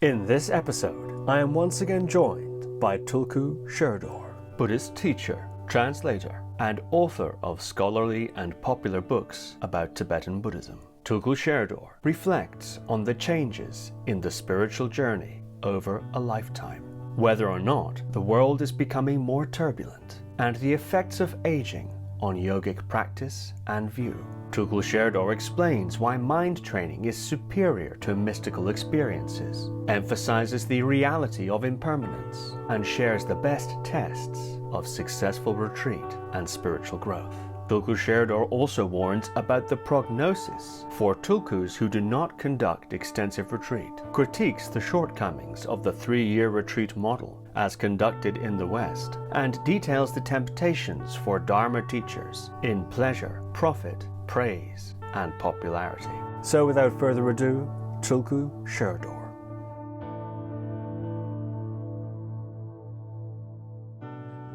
In this episode, I am once again joined by Tulku Sherdor, Buddhist teacher, translator, and author of scholarly and popular books about Tibetan Buddhism. Tulku Sherdor reflects on the changes in the spiritual journey over a lifetime, whether or not the world is becoming more turbulent, and the effects of aging on yogic practice and view. Tulku Sherdor explains why mind training is superior to mystical experiences, emphasizes the reality of impermanence, and shares the best tests of successful retreat and spiritual growth. Tulku Sherdor also warns about the prognosis for Tulkus who do not conduct extensive retreat, critiques the shortcomings of the 3-year retreat model as conducted in the West, and details the temptations for dharma teachers in pleasure, profit, praise, and popularity. So without further ado, Tulku Sherdor.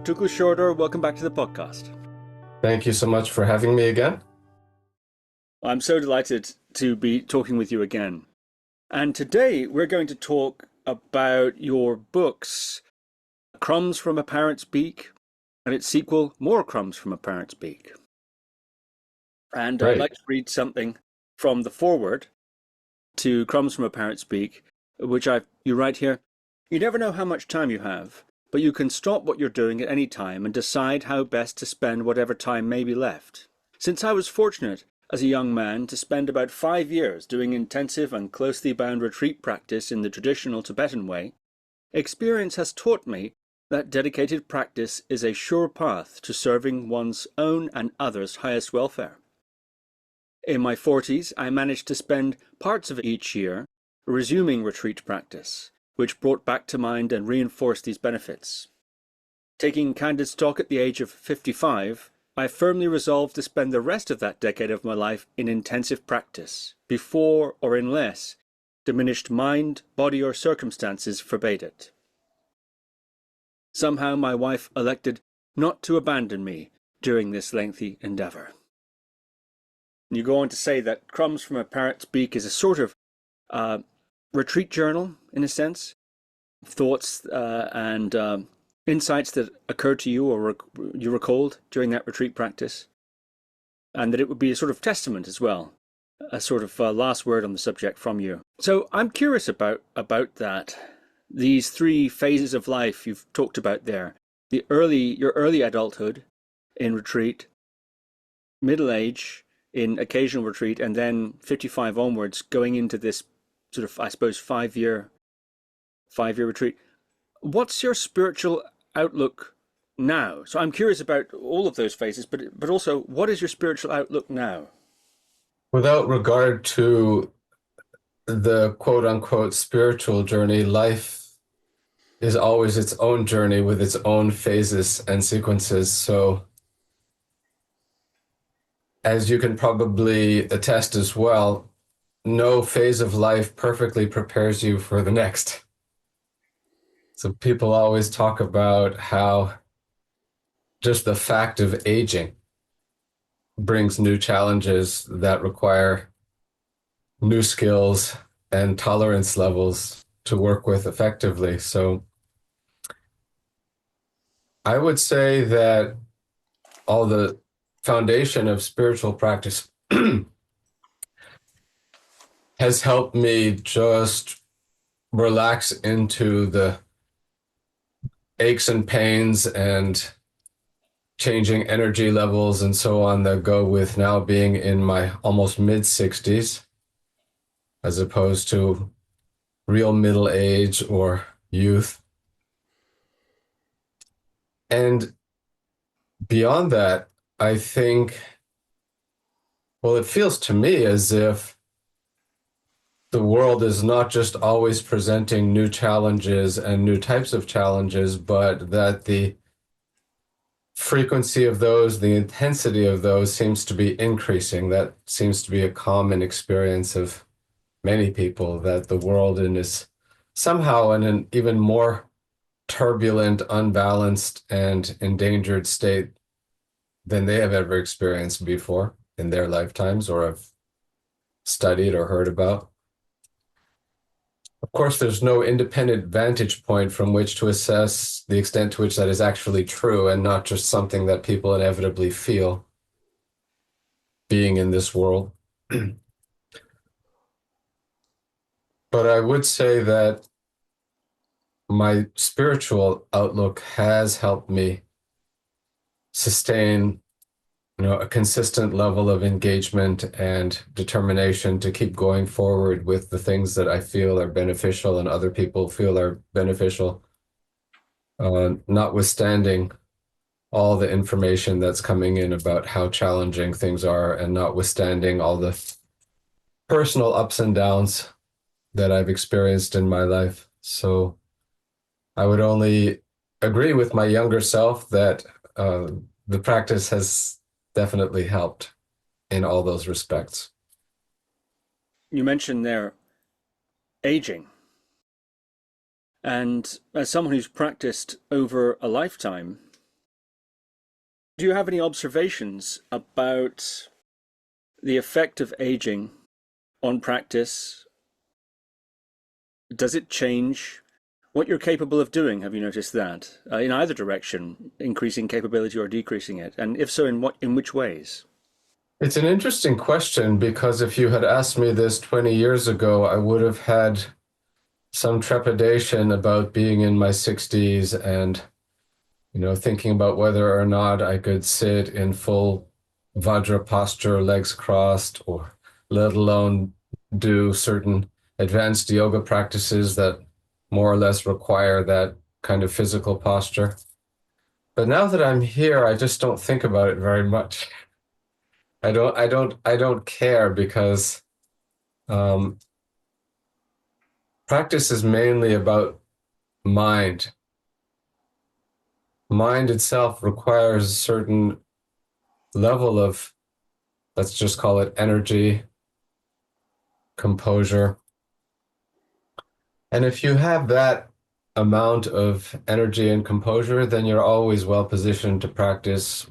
Tulku Sherdor, welcome back to the podcast. Thank you so much for having me again. I'm so delighted to be talking with you again. And today we're going to talk about your books, Crumbs from a Parrot's Beak, and its sequel, More Crumbs from a Parrot's Beak. And Right. I'd like to read something from the foreword to Crumbs from a Parrot's Beak, which you write here: "You never know how much time you have, but you can stop what you're doing at any time and decide how best to spend whatever time may be left. Since I was fortunate as a young man to spend about 5 years doing intensive and closely bound retreat practice in the traditional Tibetan way, experience has taught me that dedicated practice is a sure path to serving one's own and others' highest welfare. In my 40s, I managed to spend parts of each year resuming retreat practice, which brought back to mind and reinforced these benefits. Taking candid stock at the age of 55, I firmly resolved to spend the rest of that decade of my life in intensive practice, before or unless diminished mind, body, or circumstances forbade it. Somehow my wife elected not to abandon me during this lengthy endeavour." And you go on to say that Crumbs from a Parrot's Beak is a sort of retreat journal, in a sense, thoughts and insights that occurred to you or you recalled during that retreat practice, and that it would be a sort of testament as well, a sort of last word on the subject from you. So I'm curious about that. These 3 phases of life you've talked about there: your early adulthood in retreat, middle age in occasional retreat, and then 55 onwards going into this sort of, I suppose, 5-year retreat. What's your spiritual outlook now? So I'm curious about all of those phases, but also, what is your spiritual outlook now? Without regard to the quote-unquote spiritual journey, life is always its own journey with its own phases and sequences. So, as you can probably attest as well, no phase of life perfectly prepares you for the next. So people always talk about how just the fact of aging brings new challenges that require new skills and tolerance levels to work with effectively. So I would say that all the foundation of spiritual practice has helped me just relax into the aches and pains and changing energy levels and so on that go with now being in my almost mid-60s, as opposed to real middle age or youth. And beyond that, I think, well, it feels to me as if the world is not just always presenting new challenges and new types of challenges, but that the frequency of those, the intensity of those seems to be increasing. That seems to be a common experience of many people, that the world is somehow in an even more turbulent, unbalanced, and endangered state than they have ever experienced before in their lifetimes or have studied or heard about. Of course, there's no independent vantage point from which to assess the extent to which that is actually true and not just something that people inevitably feel being in this world. But I would say that my spiritual outlook has helped me sustain, a consistent level of engagement and determination to keep going forward with the things that I feel are beneficial and other people feel are beneficial, notwithstanding all the information that's coming in about how challenging things are and notwithstanding all the personal ups and downs that I've experienced in my life. So I would only agree with my younger self that the practice has definitely helped in all those respects. You mentioned there aging. And as someone who's practiced over a lifetime, do you have any observations about the effect of aging on practice? Does it change what you're capable of doing? Have you noticed that in either direction, increasing capability or decreasing it? And if so, in which ways? It's an interesting question, because if you had asked me this 20 years ago, I would have had some trepidation about being in my 60s and, thinking about whether or not I could sit in full Vajra posture, legs crossed, or let alone do certain advanced yoga practices that more or less require that kind of physical posture. But now that I'm here, I just don't think about it very much. I don't care, because practice is mainly about mind. Mind itself requires a certain level of, let's just call it energy, composure. And if you have that amount of energy and composure, then you're always well positioned to practice,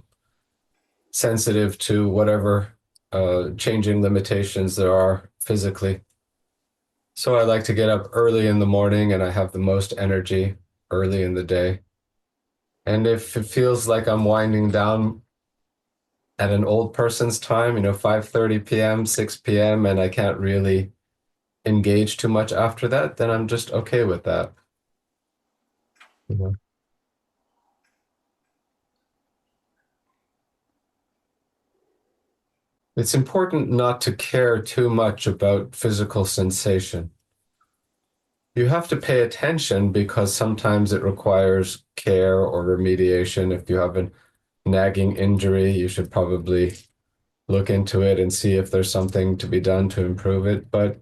sensitive to whatever changing limitations there are physically. So I like to get up early in the morning, and I have the most energy early in the day. And if it feels like I'm winding down at an old person's time, 5:30 p.m., 6 p.m., and I can't really engage too much after that, then I'm just okay with that. It's important not to care too much about physical sensation. You have to pay attention, because sometimes it requires care or remediation. If you have a nagging injury, you should probably look into it and see if there's something to be done to improve it. But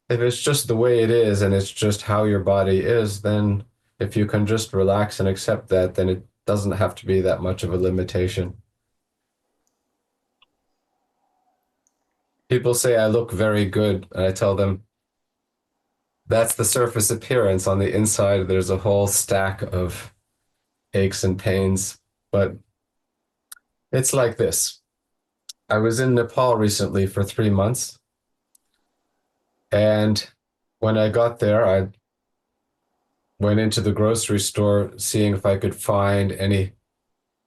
if it's just the way it is and it's just how your body is, then if you can just relax and accept that, then it doesn't have to be that much of a limitation. People say I look very good, and I tell them that's the surface appearance. On the inside, there's a whole stack of aches and pains. But it's like this. I was in Nepal recently for 3 months. And when I got there, I went into the grocery store seeing if I could find any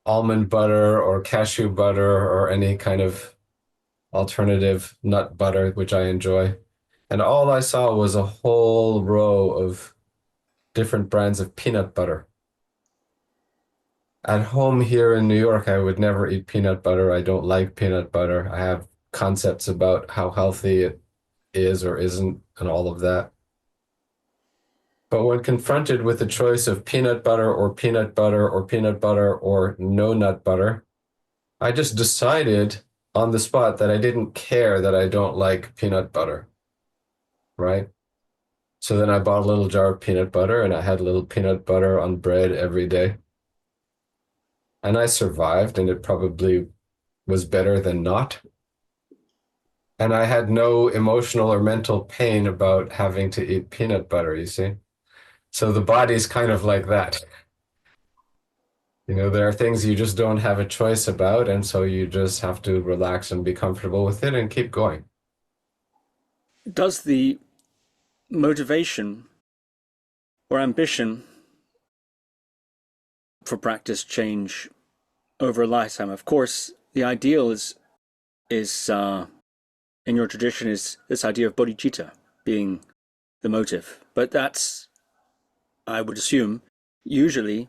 almond butter or cashew butter or any kind of alternative nut butter, which I enjoy. And all I saw was a whole row of different brands of peanut butter. At home here in New York, I would never eat peanut butter. I don't like peanut butter. I have concepts about how healthy it is or isn't and all of that. But when confronted with the choice of peanut butter or peanut butter or peanut butter or no nut butter, I just decided on the spot that I didn't care that I don't like peanut butter, right? So then I bought a little jar of peanut butter, and I had a little peanut butter on bread every day. And I survived, and it probably was better than not. And I had no emotional or mental pain about having to eat peanut butter, you see? So the body's kind of like that. There are things you just don't have a choice about, and so you just have to relax and be comfortable with it and keep going. Does the motivation or ambition for practice change over a lifetime? Of course, the ideal is in your tradition is this idea of bodhicitta being the motive. But that's, I would assume, usually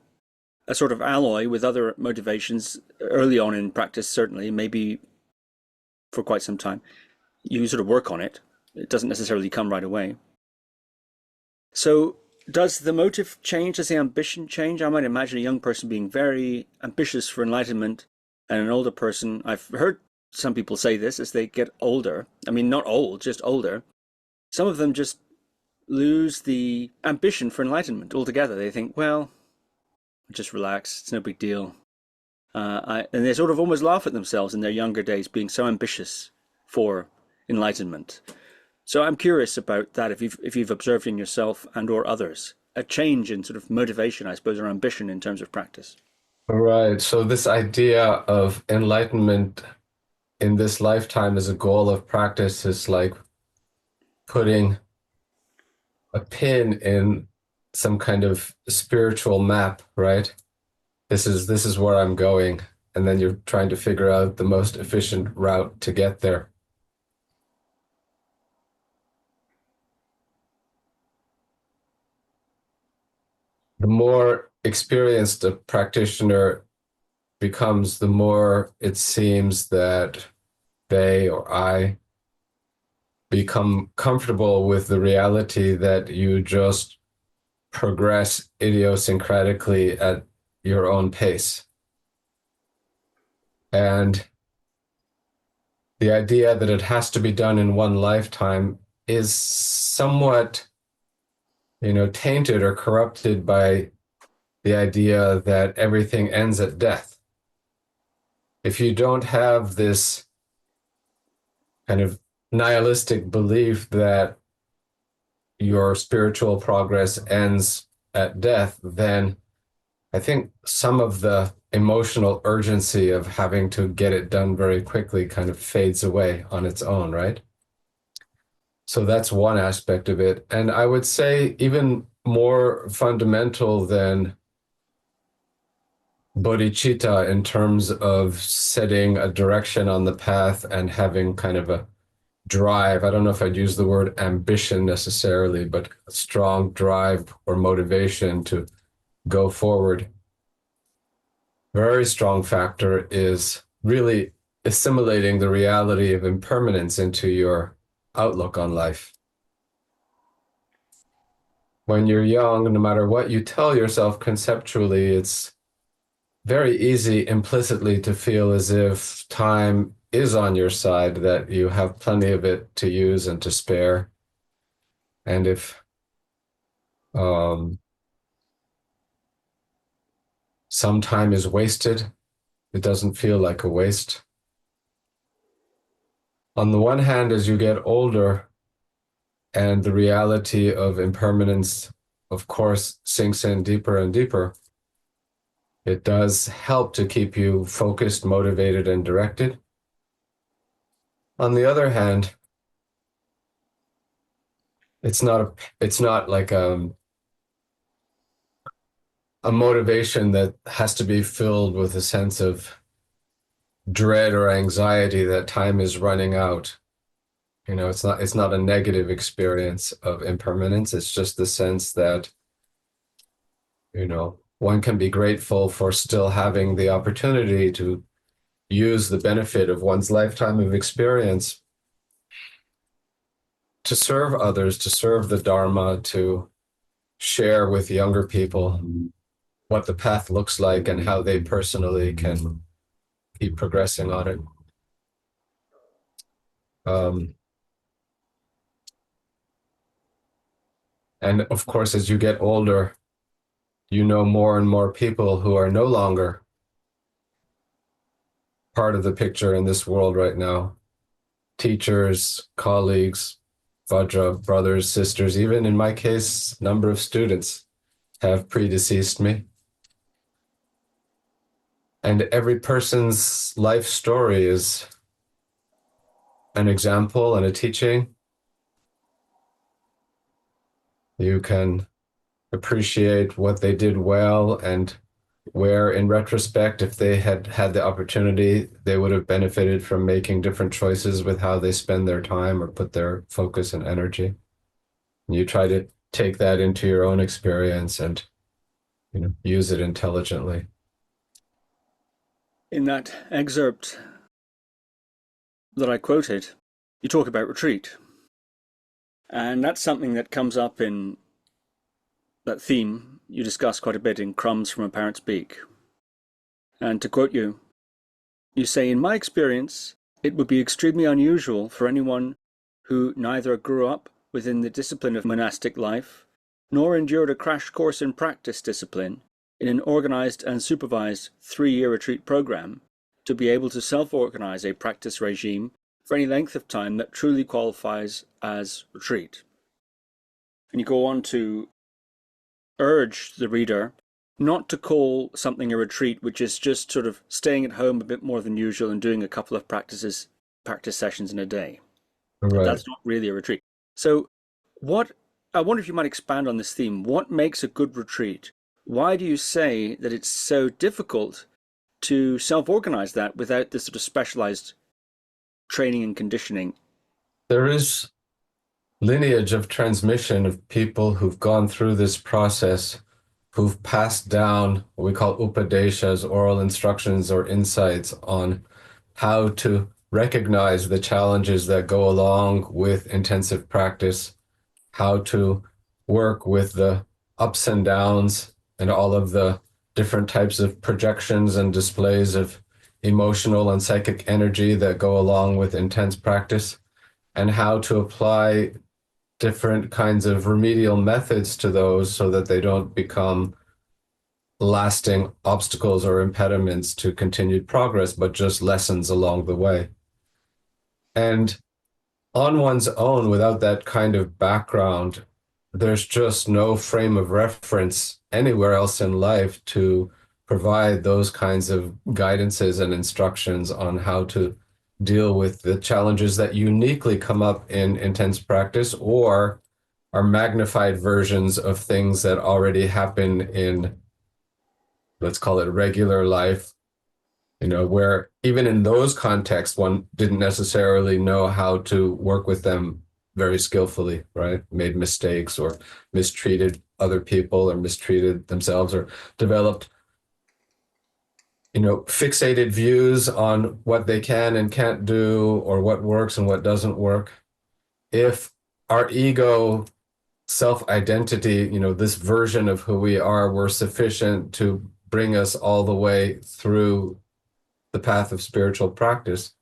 a sort of alloy with other motivations early on in practice, certainly, maybe for quite some time. You sort of work on it. It doesn't necessarily come right away. So does the motive change? Does the ambition change? I might imagine a young person being very ambitious for enlightenment, and an older person, I've heard some people say this as they get older. I mean, not old, just older. Some of them just lose the ambition for enlightenment altogether. They think, well, just relax, it's no big deal. And they sort of almost laugh at themselves in their younger days being so ambitious for enlightenment. So I'm curious about that, if you've observed in yourself and or others, a change in sort of motivation, I suppose, or ambition in terms of practice. Right. So this idea of enlightenment in this lifetime as a goal of practice is like putting a pin in some kind of spiritual map, right? This is where I'm going, and then you're trying to figure out the most efficient route to get there. The more experienced a practitioner becomes, the more it seems that they or I become comfortable with the reality that you just progress idiosyncratically at your own pace. And the idea that it has to be done in one lifetime is somewhat, tainted or corrupted by the idea that everything ends at death. If you don't have this kind of nihilistic belief that your spiritual progress ends at death, then I think some of the emotional urgency of having to get it done very quickly kind of fades away on its own, right? So that's one aspect of it. And I would say even more fundamental than bodhicitta in terms of setting a direction on the path and having kind of a drive. I don't know if I'd use the word ambition necessarily, but a strong drive or motivation to go forward. Very strong factor is really assimilating the reality of impermanence into your outlook on life. When you're young, no matter what you tell yourself conceptually, it's very easy implicitly to feel as if time is on your side, that you have plenty of it to use and to spare. And if some time is wasted, it doesn't feel like a waste. On the one hand, as you get older and the reality of impermanence, of course, sinks in deeper and deeper, it does help to keep you focused, motivated, and directed. On the other hand, it's not like a motivation that has to be filled with a sense of dread or anxiety that time is running out. It's not a negative experience of impermanence. It's just the sense that, one can be grateful for still having the opportunity to use the benefit of one's lifetime of experience to serve others, to serve the dharma, to share with younger people what the path looks like and how they personally can keep progressing on it. And of course, as you get older, you know more and more people who are no longer part of the picture in this world right now. Teachers, colleagues, Vajra, brothers, sisters, even in my case, number of students have predeceased me. And every person's life story is an example and a teaching. You can appreciate what they did well, and where in retrospect, if they had had the opportunity, they would have benefited from making different choices with how they spend their time or put their focus and energy. And you try to take that into your own experience and use it intelligently. In that excerpt that I quoted, you talk about retreat. And that's something that comes up in that theme you discuss quite a bit in Crumbs from a Parrot's Beak. And to quote you, you say, "In my experience, it would be extremely unusual for anyone who neither grew up within the discipline of monastic life, nor endured a crash course in practice discipline in an organized and supervised 3-year retreat program, to be able to self-organize a practice regime for any length of time that truly qualifies as retreat." And you go on to urge the reader not to call something a retreat which is just sort of staying at home a bit more than usual and doing a couple of practice sessions in a day. Right. That's not really a retreat. So I wonder if you might expand on this theme. What makes a good retreat? Why do you say that it's so difficult to self-organize that without this sort of specialized training and conditioning? There is lineage of transmission of people who've gone through this process, who've passed down what we call upadeshas, oral instructions or insights on how to recognize the challenges that go along with intensive practice, how to work with the ups and downs and all of the different types of projections and displays of emotional and psychic energy that go along with intense practice, and how to apply different kinds of remedial methods to those so that they don't become lasting obstacles or impediments to continued progress, but just lessons along the way. And on one's own, without that kind of background, there's just no frame of reference anywhere else in life to provide those kinds of guidances and instructions on how to deal with the challenges that uniquely come up in intense practice or are magnified versions of things that already happen in, let's call it regular life, where even in those contexts, one didn't necessarily know how to work with them very skillfully, right? Made mistakes or mistreated other people or mistreated themselves or developed fixated views on what they can and can't do or what works and what doesn't work. If our ego, self-identity, this version of who we are, were sufficient to bring us all the way through the path of spiritual practice,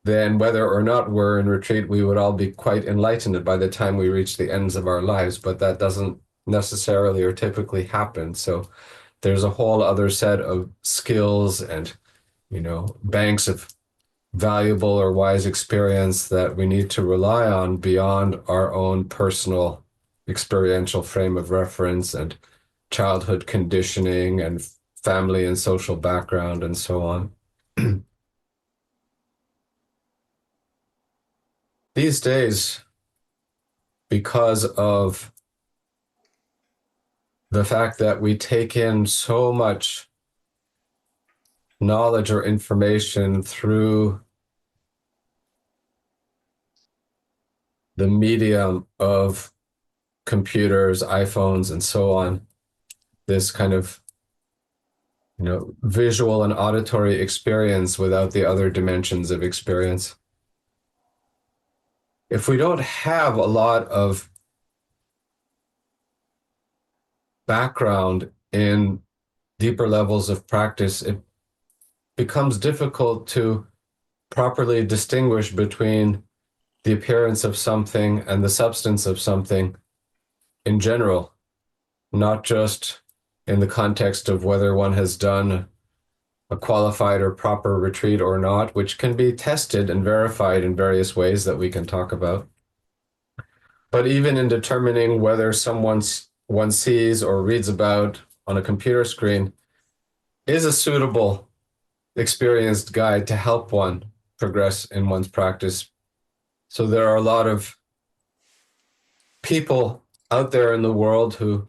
then whether or not we're in retreat, we would all be quite enlightened by the time we reach the ends of our lives. But that doesn't necessarily or typically happen. So there's a whole other set of skills and, banks of valuable or wise experience that we need to rely on beyond our own personal experiential frame of reference and childhood conditioning and family and social background and so on. These days, because of the fact that we take in so much knowledge or information through the medium of computers, iPhones, and so on, this kind of visual and auditory experience without the other dimensions of experience. If we don't have a lot of background in deeper levels of practice, it becomes difficult to properly distinguish between the appearance of something and the substance of something in general, not just in the context of whether one has done a qualified or proper retreat or not, which can be tested and verified in various ways that we can talk about. But even in determining whether one sees or reads about on a computer screen is a suitable, experienced guide to help one progress in one's practice. So there are a lot of people out there in the world who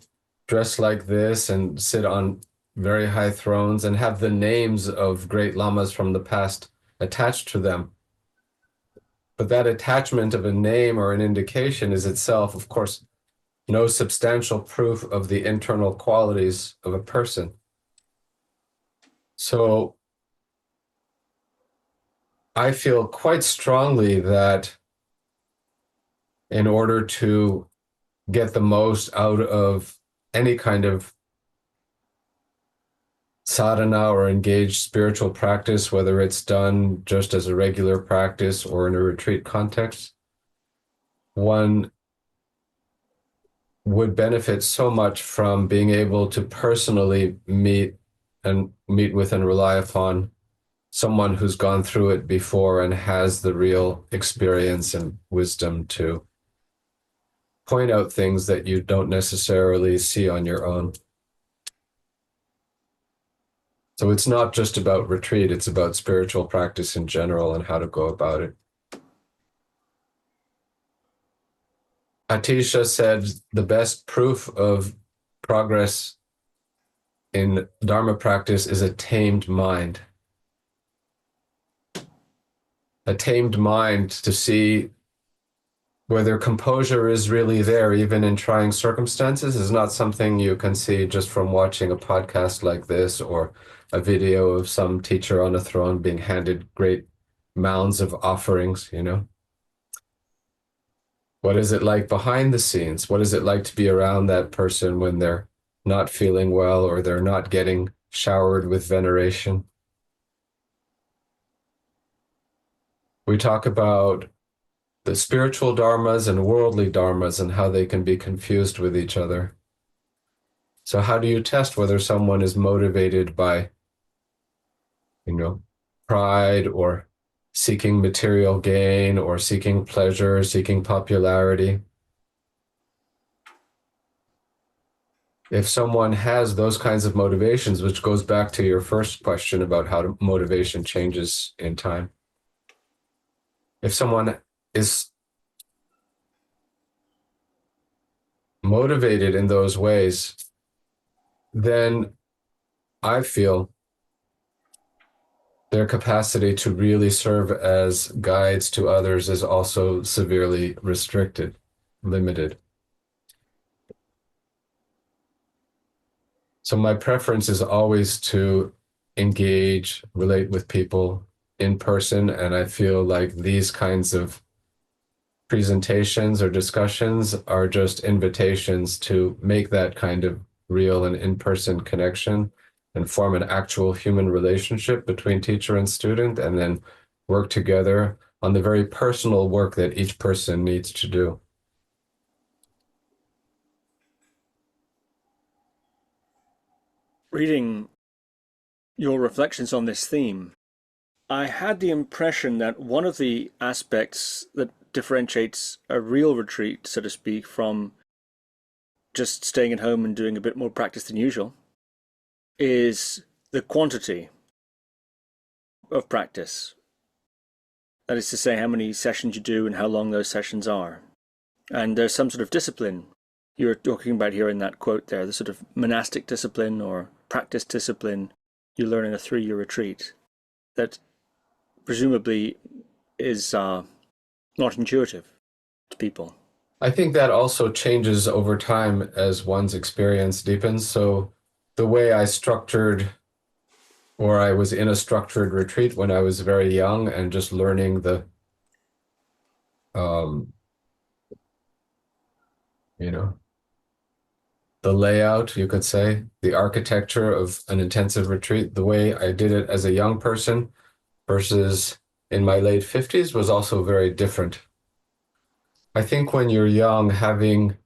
dress like this and sit on very high thrones and have the names of great lamas from the past attached to them. But that attachment of a name or an indication is itself, of course, no substantial proof of the internal qualities of a person. So I feel quite strongly that in order to get the most out of any kind of sadhana or engaged spiritual practice, whether it's done just as a regular practice or in a retreat context, one would benefit so much from being able to personally meet with and rely upon someone who's gone through it before and has the real experience and wisdom to point out things that you don't necessarily see on your own. So it's not just about retreat, it's about spiritual practice in general and how to go about it. Atisha said the best proof of progress in Dharma practice is a tamed mind. A tamed mind to see whether composure is really there, even in trying circumstances, is not something you can see just from watching a podcast like this or a video of some teacher on a throne being handed great mounds of offerings, you know? What is it like behind the scenes? What is it like to be around that person when they're not feeling well or they're not getting showered with veneration? We talk about the spiritual dharmas and worldly dharmas and how they can be confused with each other. So how do you test whether someone is motivated by, pride or seeking material gain or seeking pleasure, seeking popularity? If someone has those kinds of motivations, which goes back to your first question about how motivation changes in time. If someone is motivated in those ways, then I feel their capacity to really serve as guides to others is also severely restricted, limited. So my preference is always to engage, relate with people in person, and I feel like these kinds of presentations or discussions are just invitations to make that kind of real and in-person connection and form an actual human relationship between teacher and student, and then work together on the very personal work that each person needs to do. Reading your reflections on this theme, I had the impression that one of the aspects that differentiates a real retreat, so to speak, from just staying at home and doing a bit more practice than usual is the quantity of practice. That is to say, how many sessions you do and how long those sessions are. And there's some sort of discipline you're talking about here in that quote there, the sort of monastic discipline or practice discipline you learn in a 3-year retreat that presumably is not intuitive to people. I think that also changes over time as one's experience deepens. So the way I structured, or I was in a structured retreat when I was very young and just learning the, the layout, you could say, the architecture of an intensive retreat, the way I did it as a young person versus in my late 50s was also very different. I think when you're young, having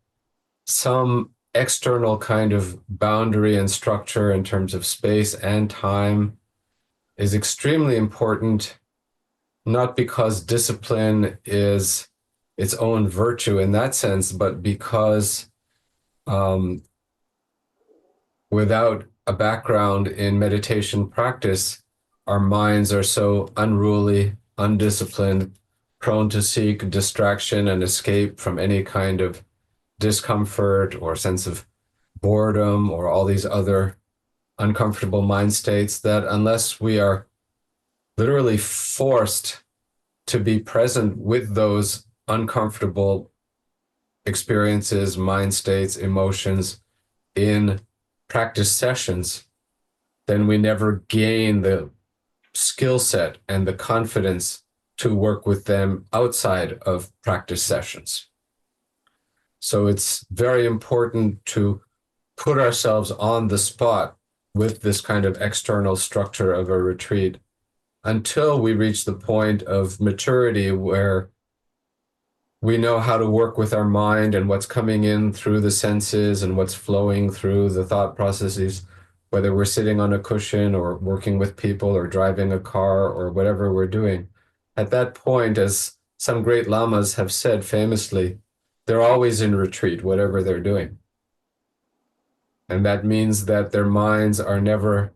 some external kind of boundary and structure in terms of space and time is extremely important, not because discipline is its own virtue in that sense, but because without a background in meditation practice, our minds are so unruly, undisciplined, prone to seek distraction and escape from any kind of discomfort or sense of boredom or all these other uncomfortable mind states, that unless we are literally forced to be present with those uncomfortable experiences, mind states, emotions in practice sessions, then we never gain the skill set and the confidence to work with them outside of practice sessions. So it's very important to put ourselves on the spot with this kind of external structure of a retreat until we reach the point of maturity where we know how to work with our mind and what's coming in through the senses and what's flowing through the thought processes, whether we're sitting on a cushion or working with people or driving a car or whatever we're doing. At that point, as some great lamas have said famously, they're always in retreat, whatever they're doing. And that means that their minds are never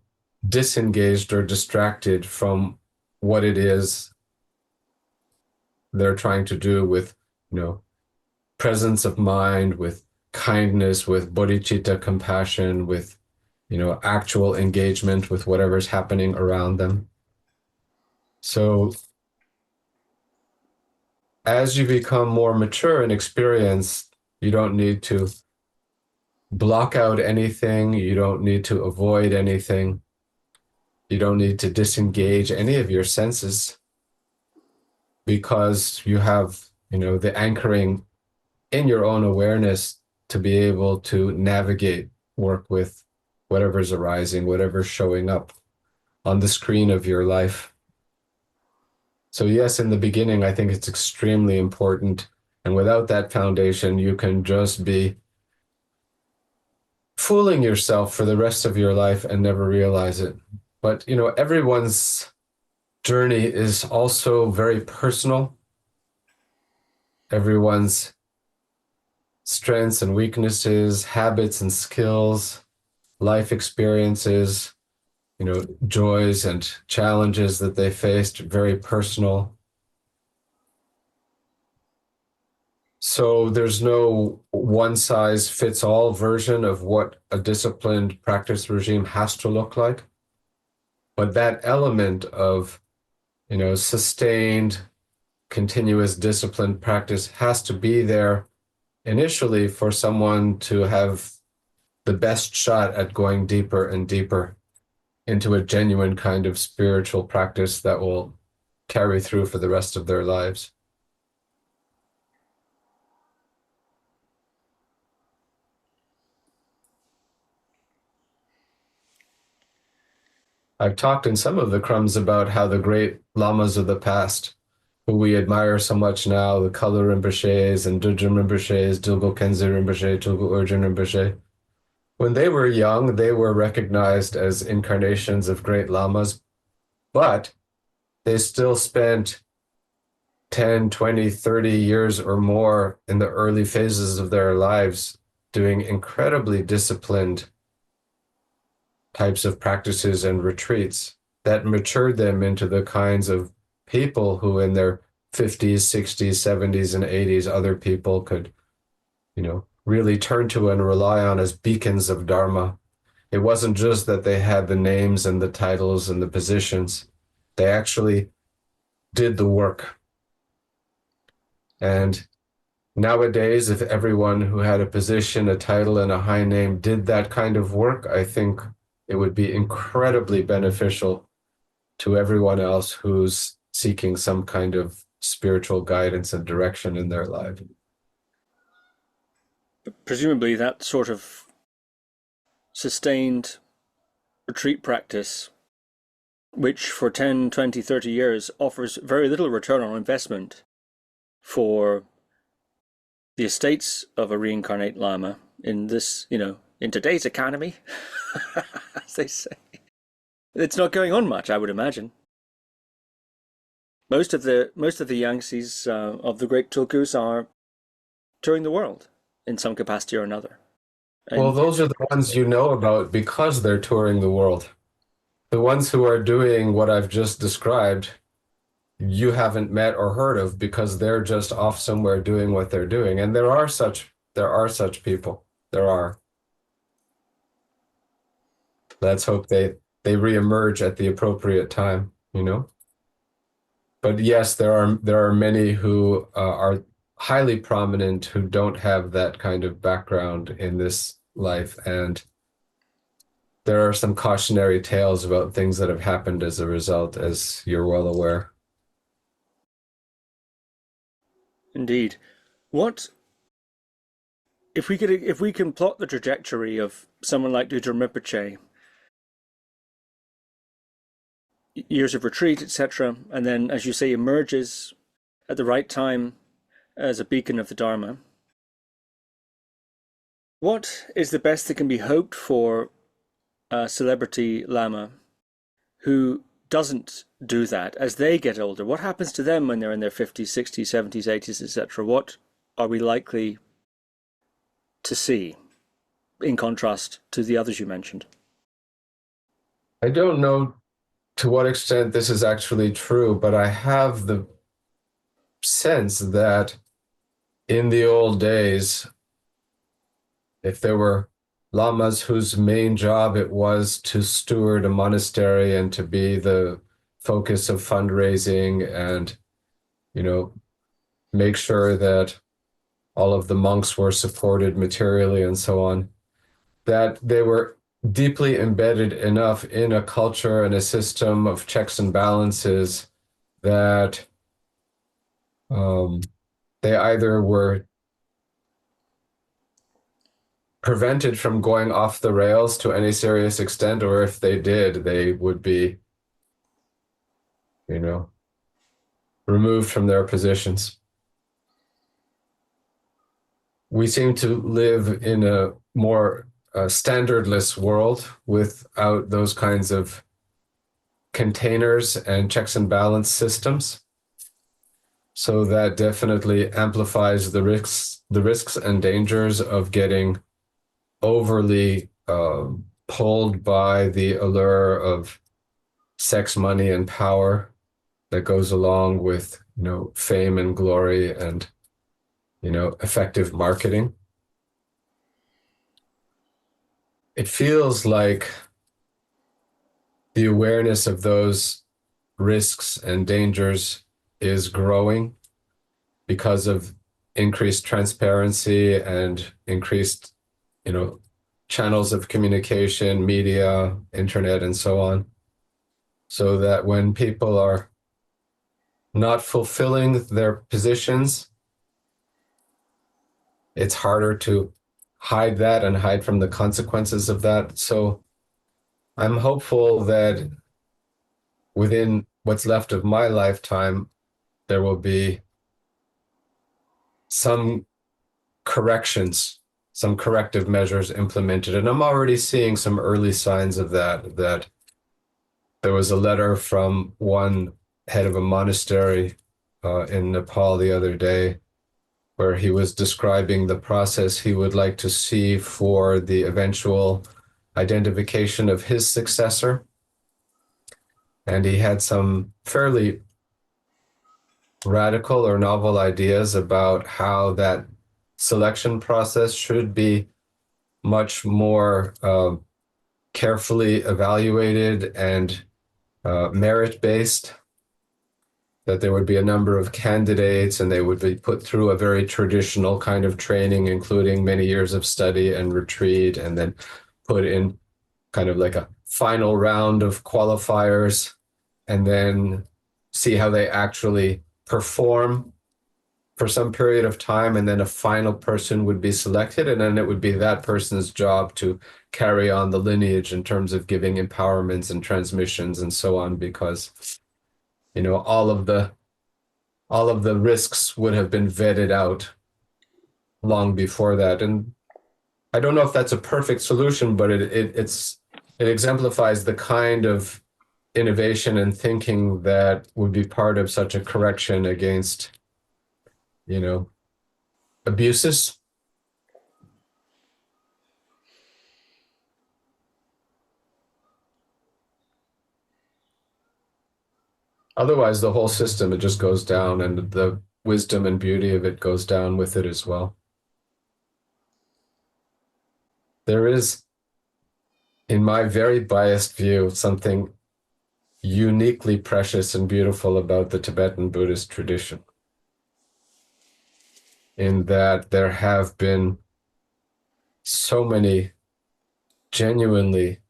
disengaged or distracted from what it is they're trying to do with, presence of mind, with kindness, with bodhicitta, compassion, with, actual engagement with whatever's happening around them. So as you become more mature and experienced, you don't need to block out anything. You don't need to avoid anything. You don't need to disengage any of your senses because you have, the anchoring in your own awareness to be able to navigate, work with whatever's arising, whatever's showing up on the screen of your life. So yes, in the beginning, I think it's extremely important. And without that foundation, you can just be fooling yourself for the rest of your life and never realize it. But, everyone's journey is also very personal. Everyone's strengths and weaknesses, habits and skills, life experiences, joys and challenges that they faced, very personal. So there's no one-size-fits-all version of what a disciplined practice regime has to look like. But that element of, sustained, continuous disciplined practice has to be there initially for someone to have the best shot at going deeper and deeper into a genuine kind of spiritual practice that will carry through for the rest of their lives. I've talked in some of the Crumbs about how the great lamas of the past, who we admire so much now, the Kalu Rinpoches and Dudjom Rinpoches, Dilgo Khyentse Rinpoche, Tulku Rinpoche, when they were young, they were recognized as incarnations of great lamas, but they still spent 10, 20, 30 years or more in the early phases of their lives doing incredibly disciplined types of practices and retreats that matured them into the kinds of people who in their 50s, 60s, 70s, and 80s, other people could, really turn to and rely on as beacons of dharma. It wasn't just that they had the names and the titles and the positions. They actually did the work. And nowadays, if everyone who had a position, a title, and a high name did that kind of work, I think it would be incredibly beneficial to everyone else who's seeking some kind of spiritual guidance and direction in their life. Presumably that sort of sustained retreat practice, which for 10, 20, 30 years offers very little return on investment for the estates of a reincarnate lama in this, in today's economy, as they say. It's not going on much, I would imagine. Most of the Yangtzes of the great Tulkus are touring the world in some capacity or another. And well, those are the ones you know about because they're touring the world. The ones who are doing what I've just described, you haven't met or heard of because they're just off somewhere doing what they're doing. And there are such people. There are. let's hope they reemerge at the appropriate time, you know. But yes, there are many who are highly prominent who don't have that kind of background in this life, and there are some cautionary tales about things that have happened as a result, as you're well aware. Indeed. What if we can plot the trajectory of someone like Dilgo Rinpoche, years of retreat, etc., and then, as you say, emerges at the right time as a beacon of the Dharma. What is the best that can be hoped for a celebrity lama who doesn't do that as they get older? What happens to them when they're in their 50s, 60s, 70s, 80s, etc.? What are we likely to see in contrast to the others you mentioned? I don't know to what extent this is actually true, but I have the sense that in the old days, if there were lamas whose main job it was to steward a monastery and to be the focus of fundraising and, you know, make sure that all of the monks were supported materially and so on, that they were deeply embedded enough in a culture and a system of checks and balances that they either were prevented from going off the rails to any serious extent, or if they did, they would be, you know, removed from their positions. We seem to live in a more standardless world without those kinds of containers and checks and balance systems. So that definitely amplifies the risks and dangers of getting overly pulled by the allure of sex, money, and power that goes along with, you know, fame and glory and, you know, effective marketing. It feels like the awareness of those risks and dangers is growing because of increased transparency and increased, you know, channels of communication, media, internet, and so on. So that when people are not fulfilling their positions, it's harder to hide that and hide from the consequences of that. So I'm hopeful that within what's left of my lifetime, there will be some corrections, some corrective measures implemented. And I'm already seeing some early signs of that, that there was a letter from one head of a monastery in Nepal the other day, where he was describing the process he would like to see for the eventual identification of his successor. And he had some fairly radical or novel ideas about how that selection process should be much more carefully evaluated and merit-based, that there would be a number of candidates and they would be put through a very traditional kind of training, including many years of study and retreat, and then put in kind of like a final round of qualifiers, and then see how they actually perform for some period of time, and then a final person would be selected, and then it would be that person's job to carry on the lineage in terms of giving empowerments and transmissions and so on, because, you know, all of the risks would have been vetted out long before that. And I don't know if that's a perfect solution, but it exemplifies the kind of innovation and thinking that would be part of such a correction against, you know, abuses. Otherwise, the whole system, it just goes down, and the wisdom and beauty of it goes down with it as well. There is in my very biased view, something uniquely precious and beautiful about the Tibetan Buddhist tradition, in that there have been so many genuinely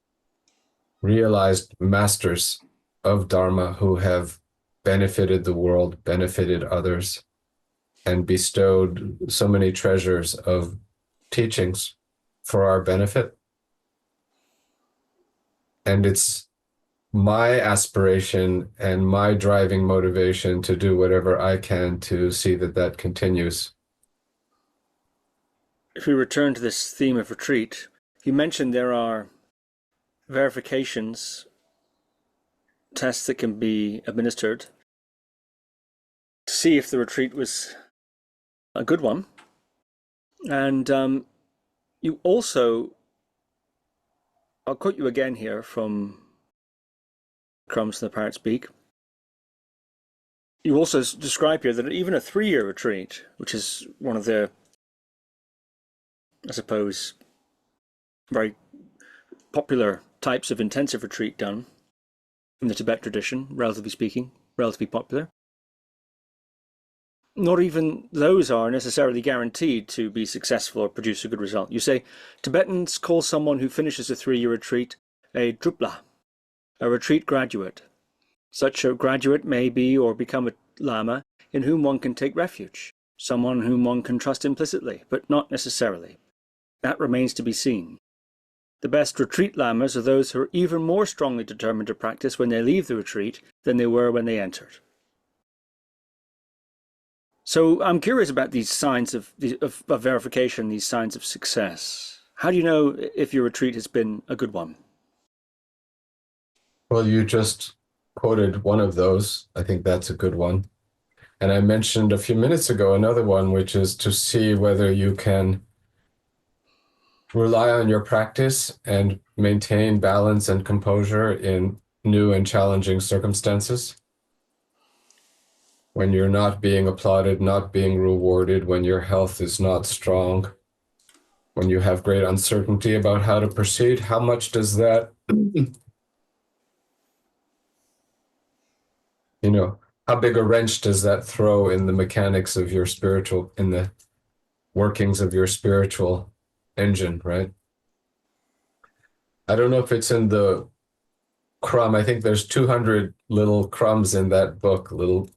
realized masters of Dharma who have benefited the world, benefited others, and bestowed so many treasures of teachings for our benefit. And it's my aspiration and my driving motivation to do whatever I can to see that that continues. If we return to this theme of retreat, you mentioned there are verifications, tests that can be administered to see if the retreat was a good one. And you also, I'll quote you again here from Crumbs and the Parrot's Beak. You also describe here that even a 3-year retreat, which is one of the, I suppose, very popular types of intensive retreat done in the Tibet tradition, relatively speaking, relatively popular. Not even those are necessarily guaranteed to be successful or produce a good result. You say Tibetans call someone who finishes a 3-year retreat a drupla, a retreat graduate. Such a graduate may be or become a lama in whom one can take refuge, someone whom one can trust implicitly, but not necessarily. That remains to be seen. The best retreat lamas are those who are even more strongly determined to practice when they leave the retreat than they were when they entered. So I'm curious about these signs of verification, these signs of success. How do you know if your retreat has been a good one? Well, you just quoted one of those. I think that's a good one. And I mentioned a few minutes ago another one, which is to see whether you can rely on your practice and maintain balance and composure in new and challenging circumstances. When you're not being applauded, not being rewarded, when your health is not strong, when you have great uncertainty about how to proceed, how much does that, how big a wrench does that throw in the mechanics of your spiritual, in the workings of your spiritual engine, right? I don't know if it's in the crumb. I think there's 200 little crumbs in that book, little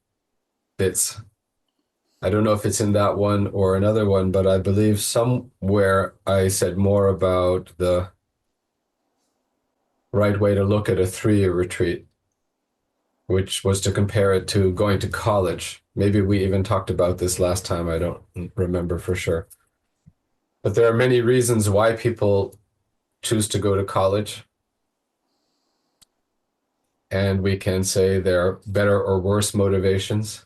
bits. I don't know if it's in that one or another one, but I believe somewhere I said more about the right way to look at a 3-year retreat, which was to compare it to going to college. Maybe we even talked about this last time. I don't remember for sure. But there are many reasons why people choose to go to college. And we can say there are better or worse motivations.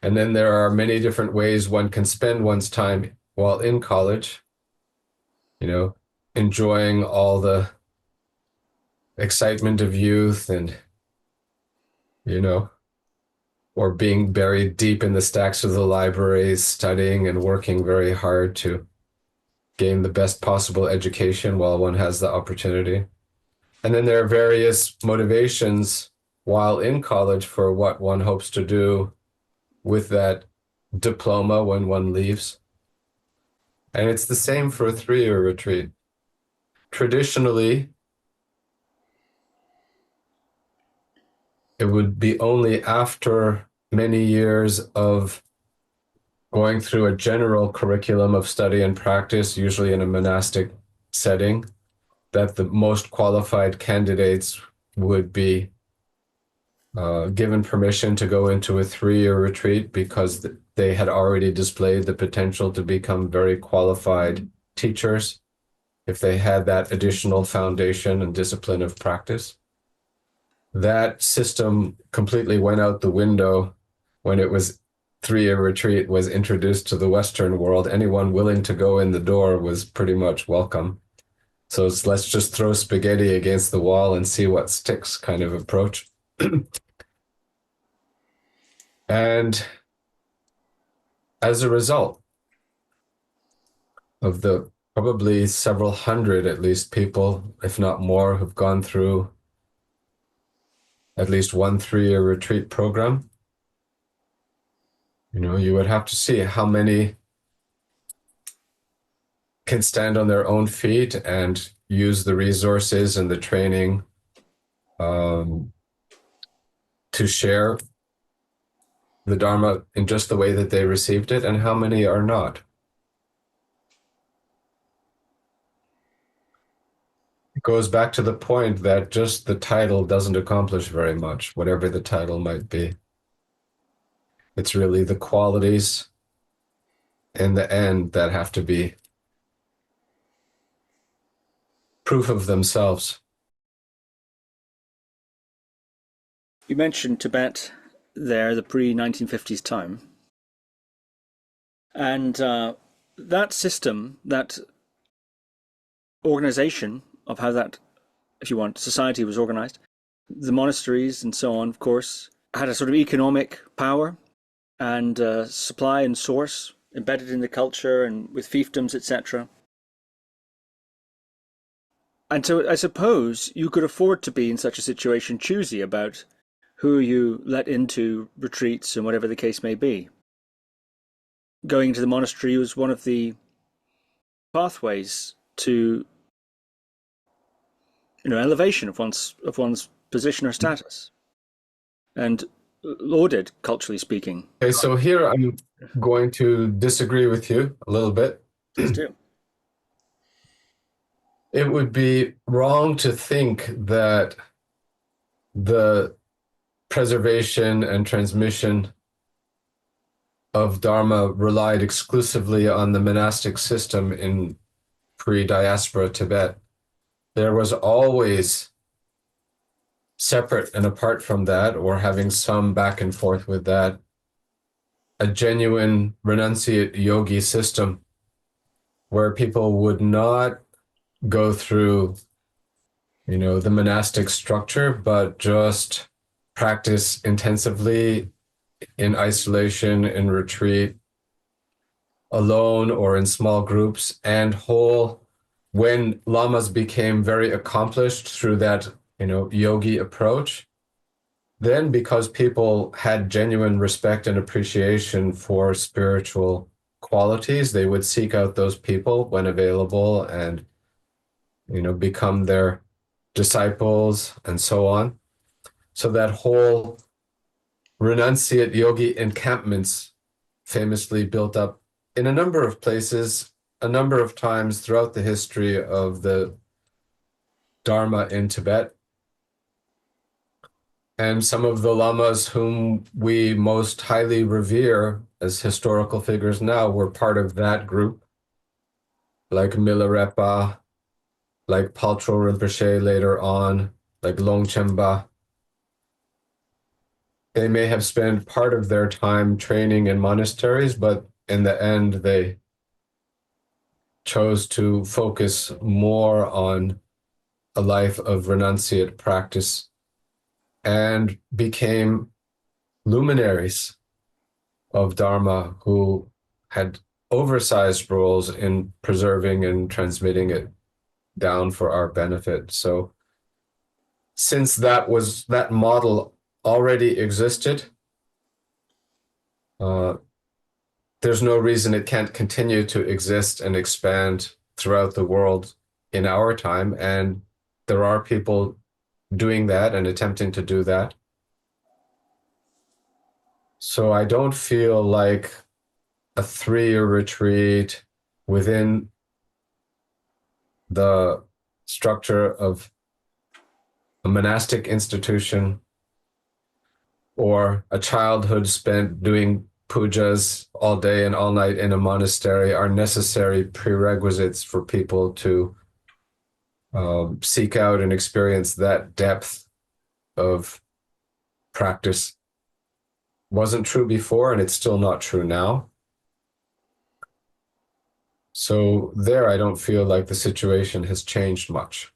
And then there are many different ways one can spend one's time while in college, enjoying all the excitement of youth and, or being buried deep in the stacks of the libraries, studying and working very hard to gain the best possible education while one has the opportunity. And then there are various motivations while in college for what one hopes to do with that diploma when one leaves. And it's the same for a 3-year retreat. Traditionally, it would be only after many years of going through a general curriculum of study and practice, usually in a monastic setting, that the most qualified candidates would be given permission to go into a 3-year retreat because they had already displayed the potential to become very qualified teachers if they had that additional foundation and discipline of practice. That system completely went out the window when it was 3-year retreat was introduced to the Western world. Anyone willing to go in the door was pretty much welcome. So it's let's just throw spaghetti against the wall and see what sticks kind of approach. And as a result of the probably several hundred, at least, people, if not more, who've gone through at least one 3-year retreat program. You would have to see how many can stand on their own feet and use the resources and the training to share the Dharma in just the way that they received it, and how many are not. It goes back to the point that just the title doesn't accomplish very much, whatever the title might be. It's really the qualities in the end that have to be proof of themselves. You mentioned Tibet there, the pre-1950s time. And that system, that organization of how that, if you want, society was organized, the monasteries and so on, of course, had a sort of economic power and supply and source embedded in the culture and with fiefdoms, etc. And so I suppose you could afford to be in such a situation choosy about who you let into retreats and whatever the case may be. Going to the monastery was one of the pathways to elevation of one's position or status, and lauded, culturally speaking. Okay, so here I'm going to disagree with you a little bit. Please do. It would be wrong to think that the preservation and transmission of Dharma relied exclusively on the monastic system in pre-diaspora Tibet. There was always, separate and apart from that, or having some back and forth with that, a genuine renunciate yogi system where people would not go through, the monastic structure, but just practice intensively in isolation, in retreat, alone or in small groups, and when lamas became very accomplished through that, yogi approach, then because people had genuine respect and appreciation for spiritual qualities, they would seek out those people when available and, become their disciples and so on. So that whole renunciate yogi encampments famously built up in a number of places, a number of times throughout the history of the Dharma in Tibet. And some of the lamas whom we most highly revere as historical figures now were part of that group, like Milarepa, like Paltro Rinpoche later on, like Longchenpa. They may have spent part of their time training in monasteries, but in the end, they chose to focus more on a life of renunciate practice and became luminaries of Dharma who had oversized roles in preserving and transmitting it down for our benefit. So since that model already existed, there's no reason it can't continue to exist and expand throughout the world in our time. And there are people doing that and attempting to do that. So I don't feel like a 3-year retreat within the structure of a monastic institution or a childhood spent doing pujas all day and all night in a monastery are necessary prerequisites for people to seek out and experience that depth of practice. Wasn't true before, and it's still not true now. So there, I don't feel like the situation has changed much.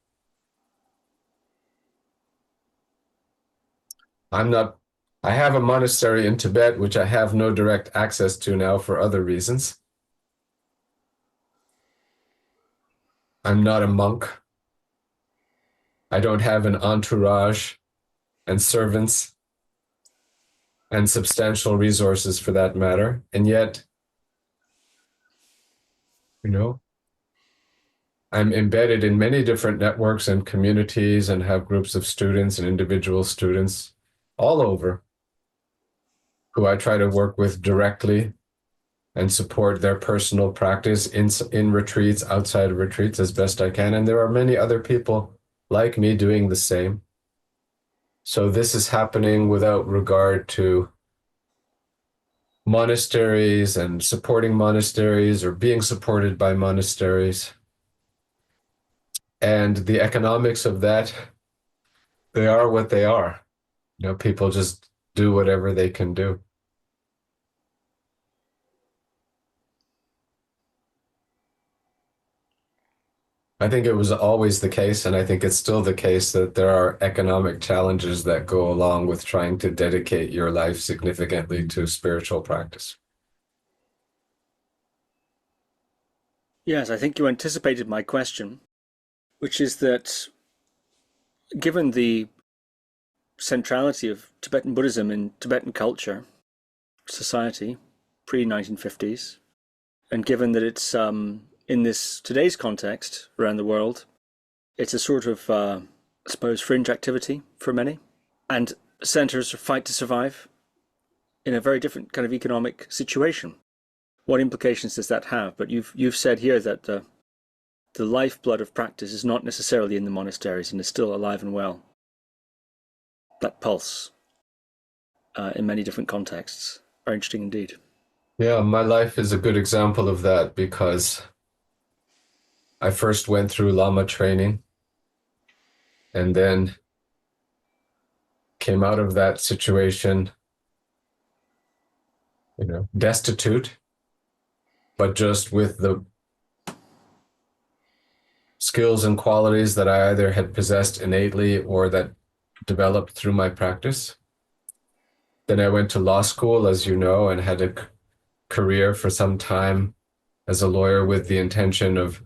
I have a monastery in Tibet, which I have no direct access to now for other reasons. I'm not a monk. I don't have an entourage and servants and substantial resources for that matter. And yet, I'm embedded in many different networks and communities and have groups of students and individual students all over who I try to work with directly and support their personal practice in retreats, outside of retreats as best I can. And there are many other people like me doing the same. So this is happening without regard to monasteries and supporting monasteries or being supported by monasteries. And the economics of that, they are what they are. People just do whatever they can do. I think it was always the case, and I think it's still the case, that there are economic challenges that go along with trying to dedicate your life significantly to spiritual practice. Yes, I think you anticipated my question, which is that given the centrality of Tibetan Buddhism in Tibetan culture, society, pre-1950s, and given that it's in this today's context around the world, it's a sort of, I suppose, fringe activity for many, and centers fight to survive in a very different kind of economic situation. What implications does that have? But you've said here that the lifeblood of practice is not necessarily in the monasteries and is still alive and well. That pulse in many different contexts. Very interesting indeed. Yeah, my life is a good example of that because I first went through lama training and then came out of that situation, destitute, but just with the skills and qualities that I either had possessed innately or that developed through my practice. Then I went to law school, as you know, and had a career for some time as a lawyer with the intention of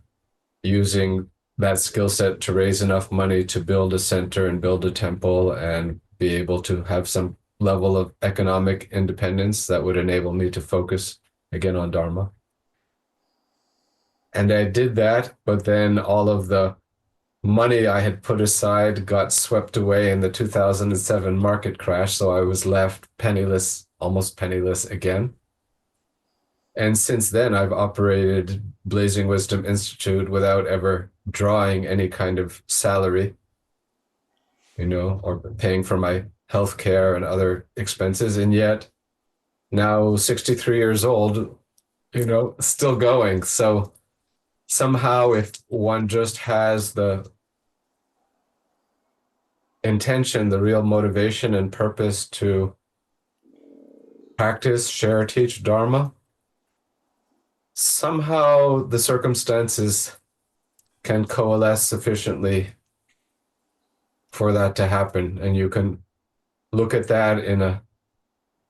using that skill set to raise enough money to build a center and build a temple and be able to have some level of economic independence that would enable me to focus again on dharma. And I did that, but then all of the money I had put aside got swept away in the 2007 market crash, so I was left penniless, almost penniless again. And since then, I've operated Blazing Wisdom Institute without ever drawing any kind of salary, or paying for my health care and other expenses. And yet, now 63 years old, still going. So somehow, if one just has the intention, the real motivation and purpose to practice, share, teach Dharma, somehow the circumstances can coalesce sufficiently for that to happen. And you can look at that in a,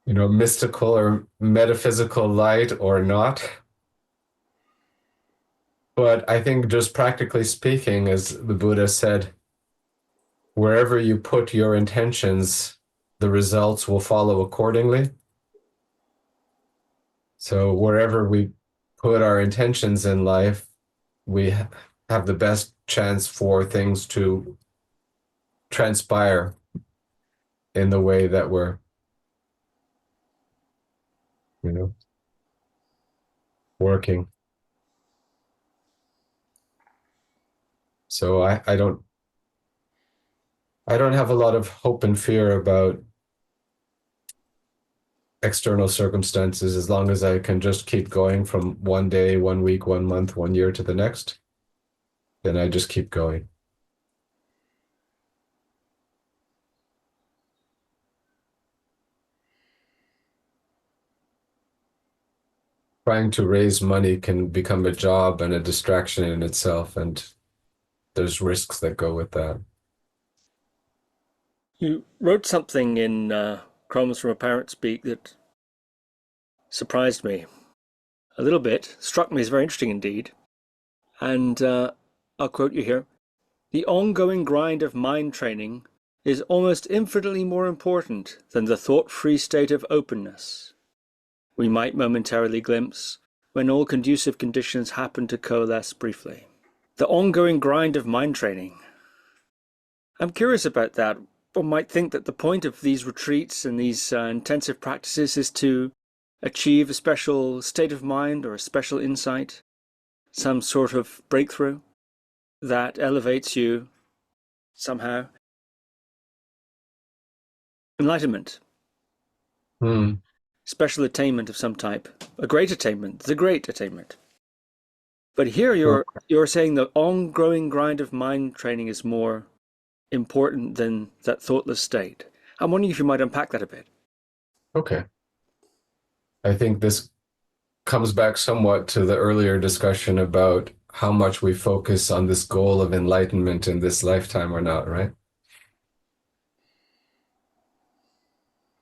mystical or metaphysical light or not. But I think just practically speaking, as the Buddha said, wherever you put your intentions, the results will follow accordingly. So wherever we put our intentions in life, we have the best chance for things to transpire in the way that we're, working. So I don't have a lot of hope and fear about external circumstances as long as I can just keep going from one day, 1 week, 1 month, 1 year to the next. Then I just keep going. Trying to raise money can become a job and a distraction in itself, and there's risks that go with that. You wrote something in Crumbs from a Parrot's Beak that surprised me a little bit, struck me as very interesting indeed. And I'll quote you here, "The ongoing grind of mind training is almost infinitely more important than the thought-free state of openness we might momentarily glimpse when all conducive conditions happen to coalesce briefly." The ongoing grind of mind training. I'm curious about that. One might think that the point of these retreats and these intensive practices is to achieve a special state of mind or a special insight, some sort of breakthrough that elevates you somehow. Enlightenment. Special attainment of some type. A great attainment. The great attainment. But here you're saying the ongoing grind of mind training is more important than that thoughtless state. I'm wondering if you might unpack that a bit. Okay. I think this comes back somewhat to the earlier discussion about how much we focus on this goal of enlightenment in this lifetime or not, right?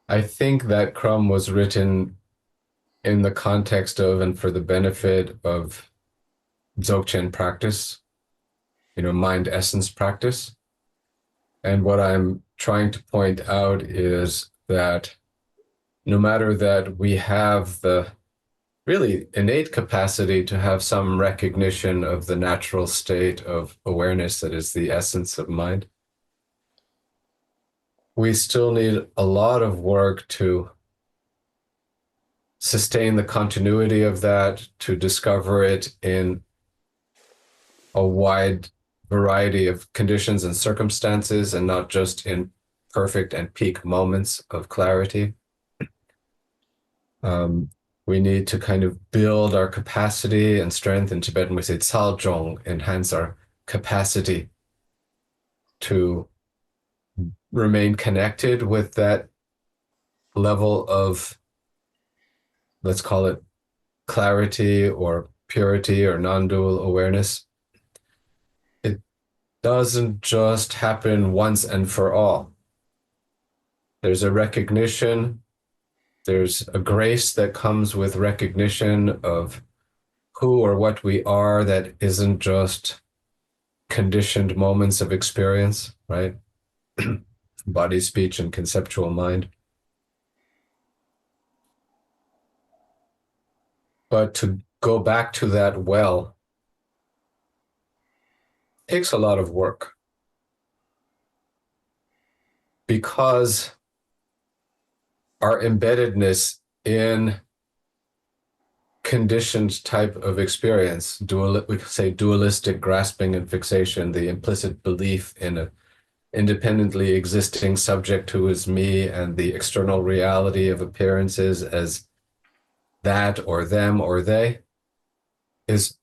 I think that Crumbs was written in the context of and for the benefit of Dzogchen practice, mind essence practice. And what I'm trying to point out is that no matter that we have the really innate capacity to have some recognition of the natural state of awareness that is the essence of mind, we still need a lot of work to sustain the continuity of that, to discover it in a wide variety of conditions and circumstances, and not just in perfect and peak moments of clarity. We need to kind of build our capacity and strength. In Tibetan, we say tsaljong, enhance our capacity to remain connected with that level of, let's call it clarity or purity or non-dual awareness. It doesn't just happen once and for all. There's a recognition, there's a grace that comes with recognition of who or what we are that isn't just conditioned moments of experience, right? Body, speech, and conceptual mind. But to go back to that well takes a lot of work, because our embeddedness in conditioned type of experience, we could say dualistic grasping and fixation, the implicit belief in an independently existing subject who is me and the external reality of appearances as that or them or they, is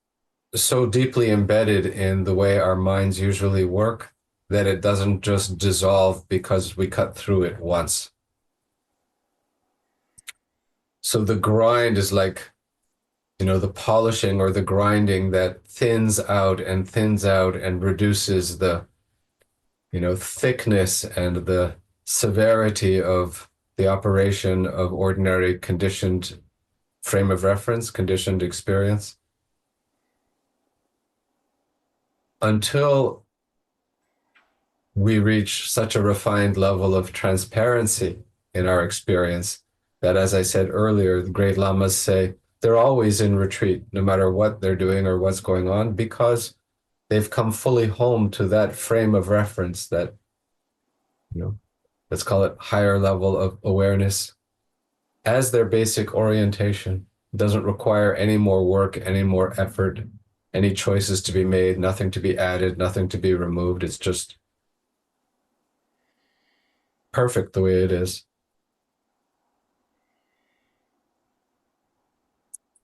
so deeply embedded in the way our minds usually work that it doesn't just dissolve because we cut through it once. So the grind is like, the polishing or the grinding that thins out and reduces the, thickness and the severity of the operation of ordinary conditioned frame of reference, conditioned experience, until we reach such a refined level of transparency in our experience that, as I said earlier, the great lamas say they're always in retreat, no matter what they're doing or what's going on, because they've come fully home to that frame of reference, that, let's call it higher level of awareness, as their basic orientation. It doesn't require any more work, any more effort, any choices to be made, nothing to be added, nothing to be removed. It's just perfect the way it is.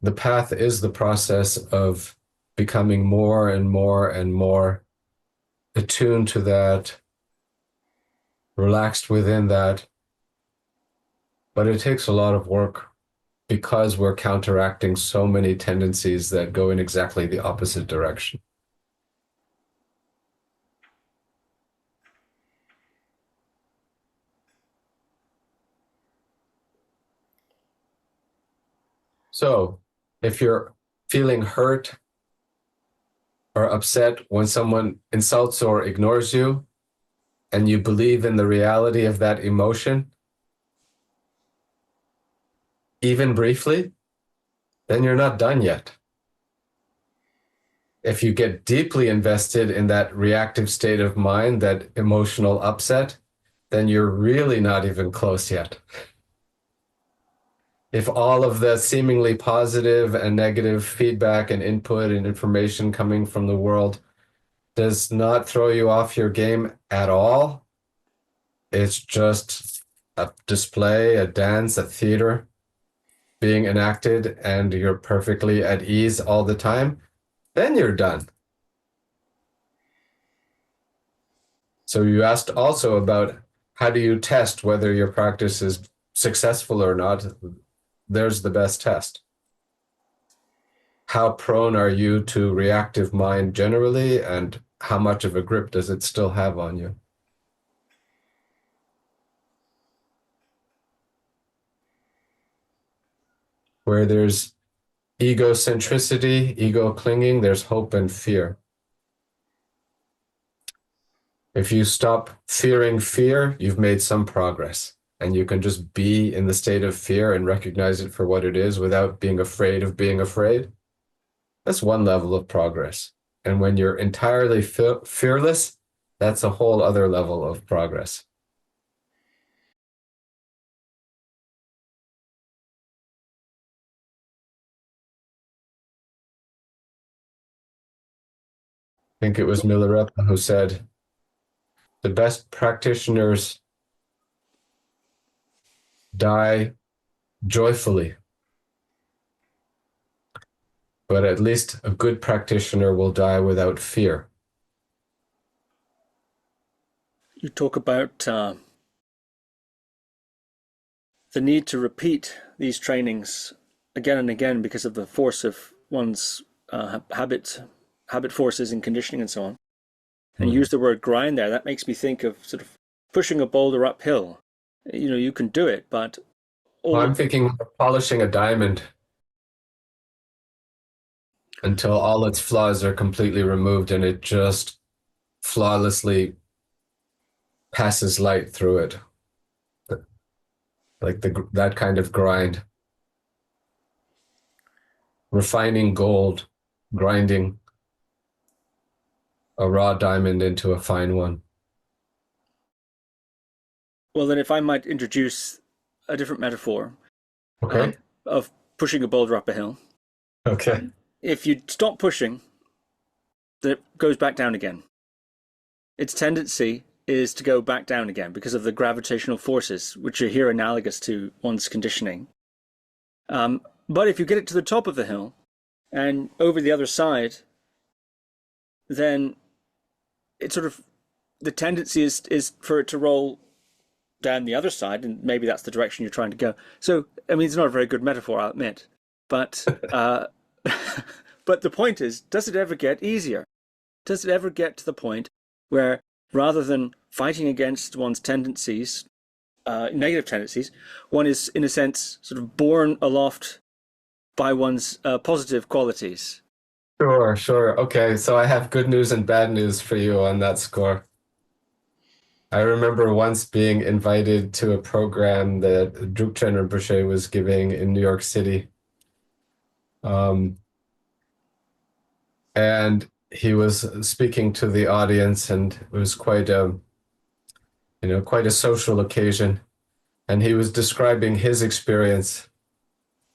The path is the process of becoming more and more and more attuned to that, relaxed within that. But it takes a lot of work, because we're counteracting so many tendencies that go in exactly the opposite direction. So if you're feeling hurt, or upset when someone insults or ignores you, and you believe in the reality of that emotion, even briefly, then you're not done yet. If you get deeply invested in that reactive state of mind, that emotional upset, then you're really not even close yet. If all of the seemingly positive and negative feedback and input and information coming from the world does not throw you off your game at all, it's just a display, a dance, a theater being enacted, and you're perfectly at ease all the time, then you're done. So you asked also about how do you test whether your practice is successful or not. There's the best test. How prone are you to reactive mind generally, and how much of a grip does it still have on you? Where there's egocentricity, ego clinging, there's hope and fear. If you stop fearing fear, you've made some progress, and you can just be in the state of fear and recognize it for what it is without being afraid of being afraid. That's one level of progress. And when you're entirely fearless, that's a whole other level of progress. I think it was Milarepa who said, the best practitioners die joyfully, but at least a good practitioner will die without fear. You talk about the need to repeat these trainings again and again because of the force of one's habit forces and conditioning and so on. And use the word grind there. That makes me think of sort of pushing a boulder uphill. You know, you can do it, but I'm thinking of polishing a diamond until all its flaws are completely removed and it just flawlessly passes light through it. Like that kind of grind. Refining gold, grinding a raw diamond into a fine one. Well, then if I might introduce a different metaphor. Okay. Of pushing a boulder up a hill. Okay. If you stop pushing, then it goes back down again. Its tendency is to go back down again because of the gravitational forces, which are here analogous to one's conditioning. But if you get it to the top of the hill and over the other side, then it sort of, the tendency is for it to roll down the other side, and maybe that's the direction you're trying to go. So, I mean, it's not a very good metaphor, I'll admit, but but the point is, does it ever get easier? Does it ever get to the point where rather than fighting against one's tendencies, negative tendencies, one is, in a sense, sort of borne aloft by one's positive qualities? Sure. Okay, so I have good news and bad news for you on that score. I remember once being invited to a program that Druk Chen Rinpoche was giving in New York City. And he was speaking to the audience, and it was quite a social occasion. And he was describing his experience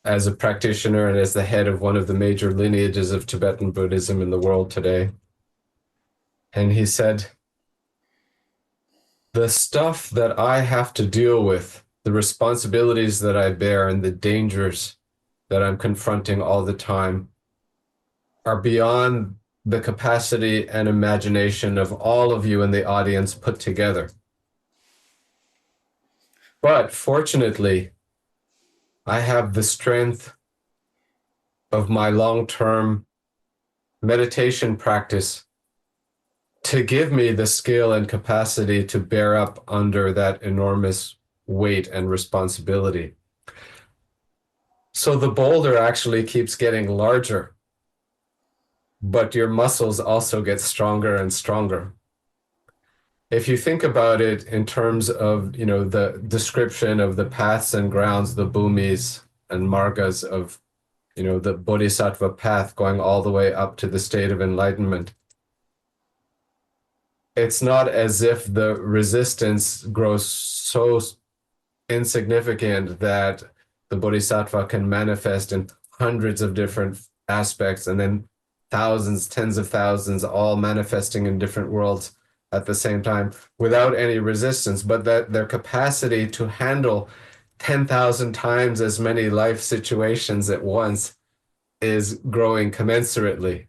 as a practitioner and as the head of one of the major lineages of Tibetan Buddhism in the world today. And he said, the stuff that I have to deal with, the responsibilities that I bear and the dangers that I'm confronting all the time are beyond the capacity and imagination of all of you in the audience put together. But fortunately, I have the strength of my long-term meditation practice to give me the skill and capacity to bear up under that enormous weight and responsibility. So the boulder actually keeps getting larger but your muscles also get stronger and stronger. If you think about it in terms of, the description of the paths and grounds, the bhumis and margas of, the bodhisattva path going all the way up to the state of enlightenment, it's not as if the resistance grows so insignificant that the bodhisattva can manifest in hundreds of different aspects, and then thousands, tens of thousands, all manifesting in different worlds at the same time without any resistance, but that their capacity to handle 10,000 times as many life situations at once is growing commensurately,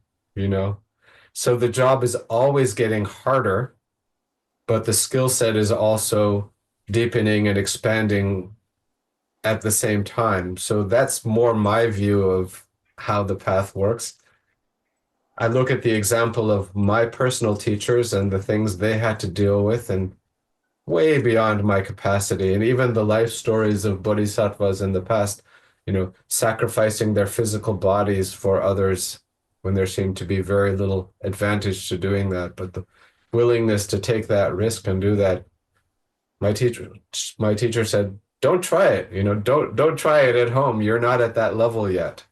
So the job is always getting harder, but the skill set is also deepening and expanding at the same time. So that's more my view of how the path works. I look at the example of my personal teachers and the things they had to deal with, and way beyond my capacity. And even the life stories of bodhisattvas in the past, sacrificing their physical bodies for others when there seemed to be very little advantage to doing that. But the willingness to take that risk and do that. My teacher said, don't try it, don't try it at home. You're not at that level yet.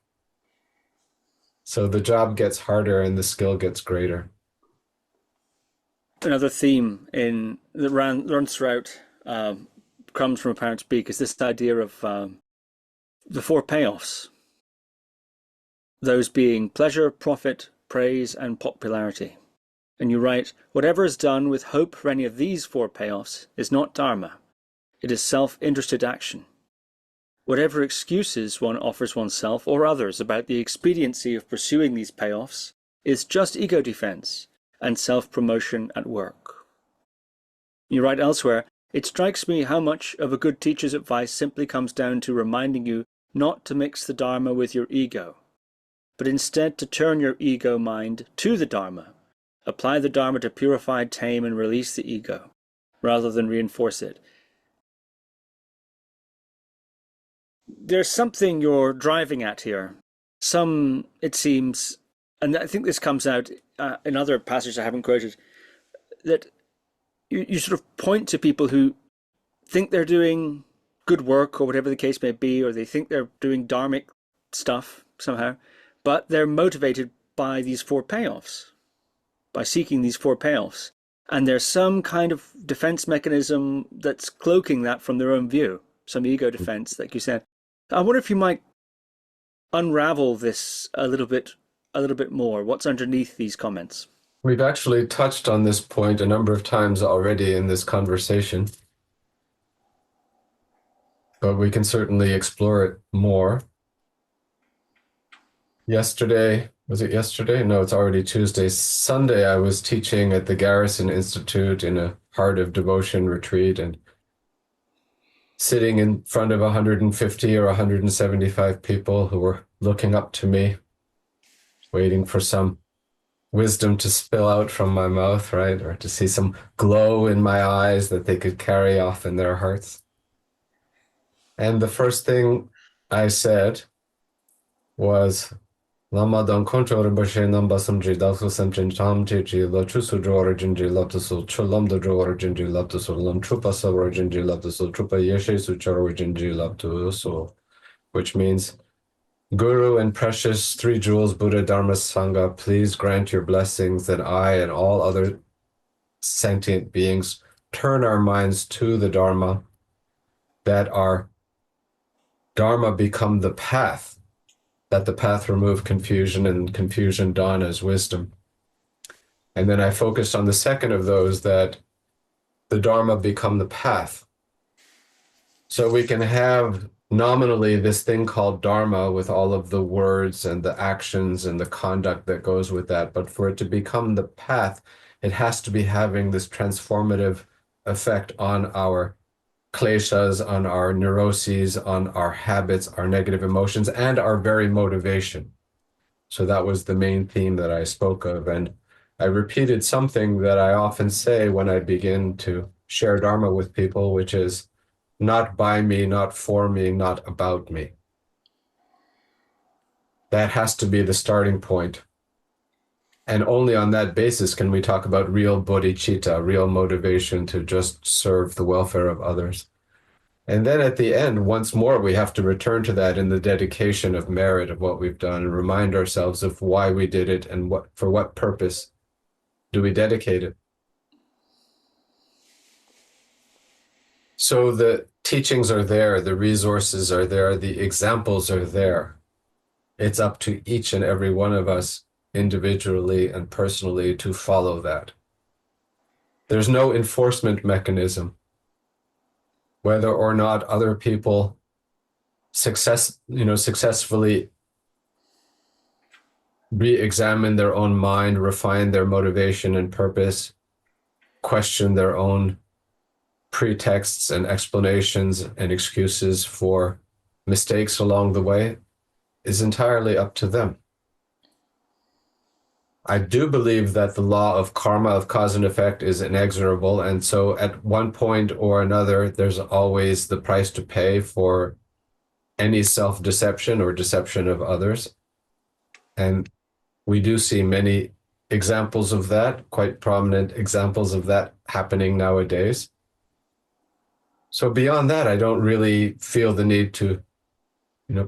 So the job gets harder and the skill gets greater. Another theme that runs throughout Crumbs from a Parrot's Beak is this idea of the four payoffs. Those being pleasure, profit, praise, and popularity. And you write, whatever is done with hope for any of these four payoffs is not dharma. It is self-interested action. Whatever excuses one offers oneself or others about the expediency of pursuing these payoffs is just ego defense and self-promotion at work. You write elsewhere, it strikes me how much of a good teacher's advice simply comes down to reminding you not to mix the dharma with your ego, but instead to turn your ego mind to the dharma, apply the dharma to purify, tame, and release the ego, rather than reinforce it. There's something you're driving at here. It seems, and I think this comes out in other passages I haven't quoted, that you sort of point to people who think they're doing good work or whatever the case may be, or they think they're doing dharmic stuff somehow, but they're motivated by these four payoffs, by seeking these four payoffs. And there's some kind of defense mechanism that's cloaking that from their own view, some ego defense, like you said. I wonder if you might unravel this a little bit more. What's underneath these comments? We've actually touched on this point a number of times already in this conversation, but we can certainly explore it more. Was it yesterday? No, it's already Tuesday. Sunday, I was teaching at the Garrison Institute in a Heart of Devotion retreat, and sitting in front of 150 or 175 people who were looking up to me, waiting for some wisdom to spill out from my mouth, right? Or to see some glow in my eyes that they could carry off in their hearts. And the first thing I said was, Lama don control Rinpoche namba samji dasu samjin tam jiji la chusu jo origin ji laptasul chulam do jo origin ji laptasul lam trupa sa origin ji laptasul trupa yeshe su char origin ji laptasul, which means, Guru and precious three jewels Buddha Dharma Sangha, please grant your blessings that I and all other sentient beings turn our minds to the Dharma, that our Dharma become the path, that the path remove confusion and confusion dawn as wisdom. And then I focused on the second of those, that the Dharma become the path. So we can have nominally this thing called Dharma with all of the words and the actions and the conduct that goes with that. But for it to become the path, it has to be having this transformative effect on our kleshas, on our neuroses, on our habits, our negative emotions, and our very motivation. So that was the main theme that I spoke of. And I repeated something that I often say when I begin to share Dharma with people, which is not by me, not for me, not about me. That has to be the starting point. And only on that basis can we talk about real bodhicitta, real motivation to just serve the welfare of others. And then at the end, once more, we have to return to that in the dedication of merit of what we've done and remind ourselves of why we did it and for what purpose do we dedicate it. So the teachings are there, the resources are there, the examples are there. It's up to each and every one of us individually and personally to follow that. There's no enforcement mechanism. Whether or not other people successfully re-examine their own mind, refine their motivation and purpose, question their own pretexts and explanations and excuses for mistakes along the way, is entirely up to them. I do believe that the law of karma, of cause and effect, is inexorable. And so at one point or another, there's always the price to pay for any self-deception or deception of others. And we do see many examples of that, quite prominent examples of that happening nowadays. So beyond that, I don't really feel the need to,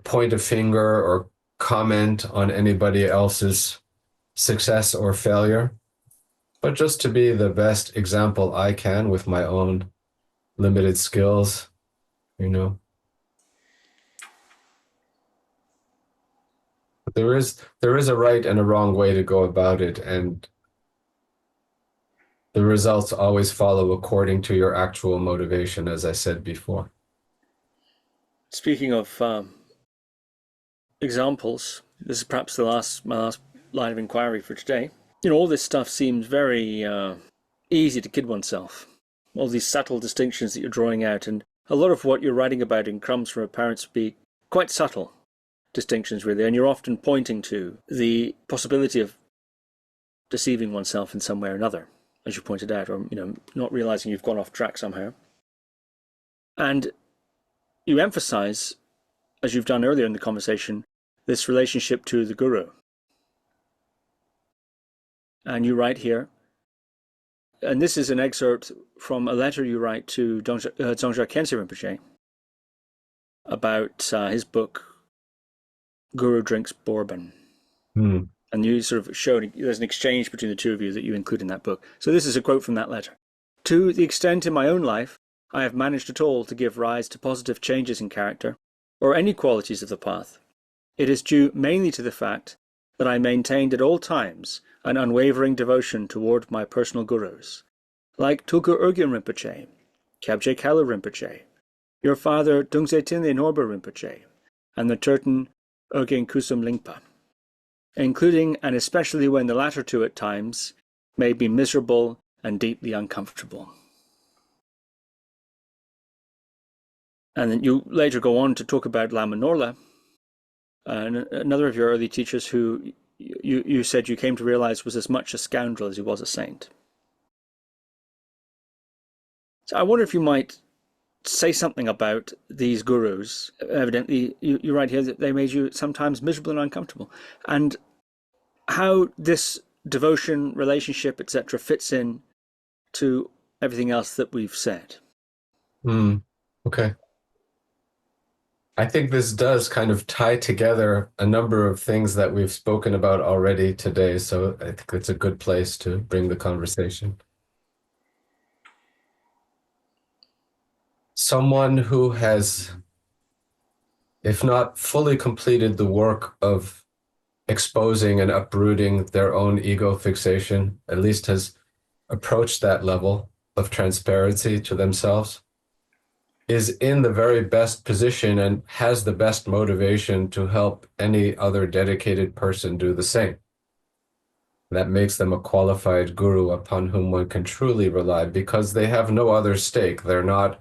point a finger or comment on anybody else's success or failure, but just to be the best example I can with my own limited skills, But there is a right and a wrong way to go about it, and the results always follow according to your actual motivation, as I said before. Speaking of examples, this is perhaps my last line of inquiry for today. All this stuff seems very easy to kid oneself. All these subtle distinctions that you're drawing out, and a lot of what you're writing about in Crumbs from a Parrot's Beak, quite subtle distinctions really, and you're often pointing to the possibility of deceiving oneself in some way or another, as you pointed out, or not realizing you've gone off track somehow. And you emphasize, as you've done earlier in the conversation, this relationship to the Guru. And you write here, and this is an excerpt from a letter you write to Dilgo Khyentse Rinpoche about his book, Guru Drinks Bourbon. And you sort of showed there's an exchange between the two of you that you include in that book. So this is a quote from that letter. To the extent in my own life I have managed at all to give rise to positive changes in character, or any qualities of the path, it is due mainly to the fact that I maintained at all times an unwavering devotion toward my personal gurus, like Tulku Rinpoche, Kyabje Kalu Rinpoche, your father Dungse Tinle Norba Rinpoche, and the Tibetan Kusum Lingpa, including and especially when the latter two at times made me miserable and deeply uncomfortable. And then you later go on to talk about Lama Norla, another of your early teachers who you said you came to realize was as much a scoundrel as he was a saint. So I wonder if you might say something about these gurus. Evidently, you write here that they made you sometimes miserable and uncomfortable, and how this devotion, relationship, etc., fits in to everything else that we've said. Okay. I think this does kind of tie together a number of things that we've spoken about already today, so I think it's a good place to bring the conversation. Someone who has, if not fully completed the work of exposing and uprooting their own ego fixation, at least has approached that level of transparency to themselves, is in the very best position and has the best motivation to help any other dedicated person do the same. That makes them a qualified guru upon whom one can truly rely, because they have no other stake. They're not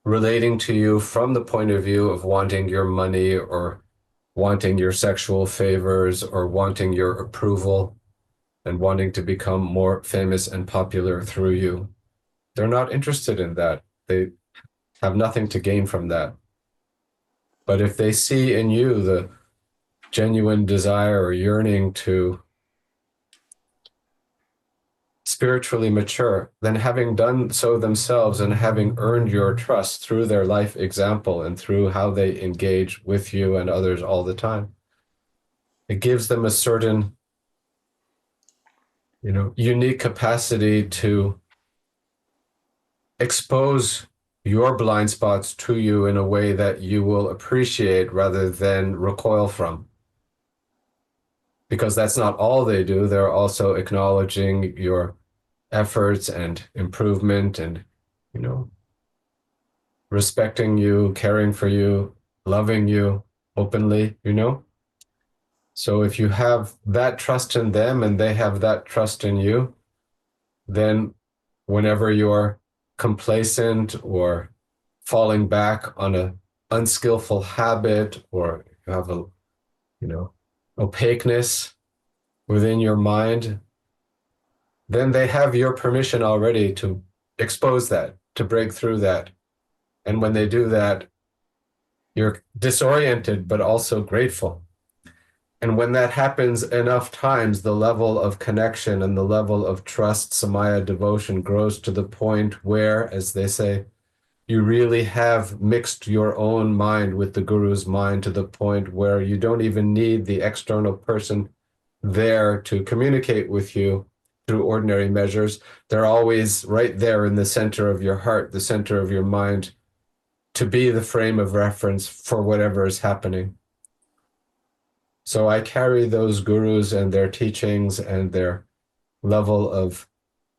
relating to you from the point of view of wanting your money or wanting your sexual favors or wanting your approval and wanting to become more famous and popular through you. They're not interested in that. They have nothing to gain from that. But if they see in you the genuine desire or yearning to spiritually mature, then having done so themselves and having earned your trust through their life example and through how they engage with you and others all the time, it gives them a certain, unique capacity to expose your blind spots to you in a way that you will appreciate rather than recoil from. Because that's not all they do. They're also acknowledging your efforts and improvement and, respecting you, caring for you, loving you openly, So if you have that trust in them and they have that trust in you, then whenever you're complacent or falling back on a unskillful habit, or you have a, opaqueness within your mind, then they have your permission already to expose that, to break through that. And when they do that, you're disoriented, but also grateful. And when that happens enough times, the level of connection and the level of trust, samaya, devotion grows to the point where, as they say, you really have mixed your own mind with the Guru's mind to the point where you don't even need the external person there to communicate with you through ordinary measures. They're always right there in the center of your heart, the center of your mind, to be the frame of reference for whatever is happening. So I carry those gurus and their teachings and their level of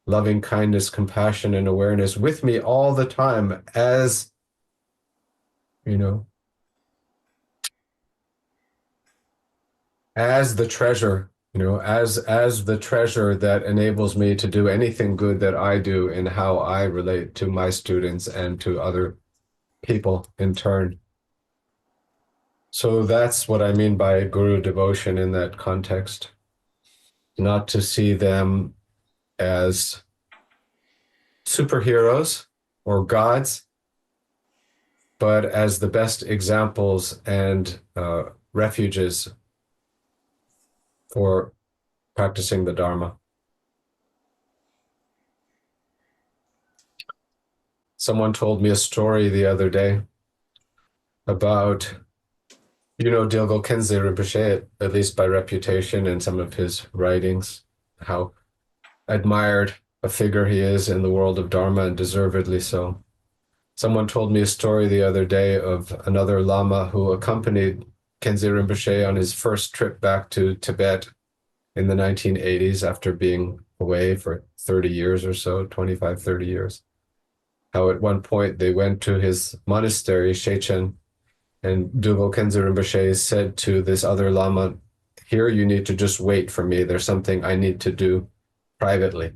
loving kindness, compassion, and awareness with me all the time as, as the treasure, as the treasure that enables me to do anything good that I do in how I relate to my students and to other people in turn. So that's what I mean by guru devotion in that context. Not to see them as superheroes or gods, but as the best examples and refuges for practicing the Dharma. Someone told me a story the other day about, Dilgo Khyentse Rinpoche, at least by reputation and some of his writings, how admired a figure he is in the world of Dharma, and deservedly so. Someone told me a story the other day of another lama who accompanied Khyentse Rinpoche on his first trip back to Tibet in the 1980s after being away for 30 years or so, 25, 30 years. How at one point they went to his monastery, Shechen, and Dilgo Khyentse Rinpoche said to this other lama, "Here you need to just wait for me. There's something I need to do privately."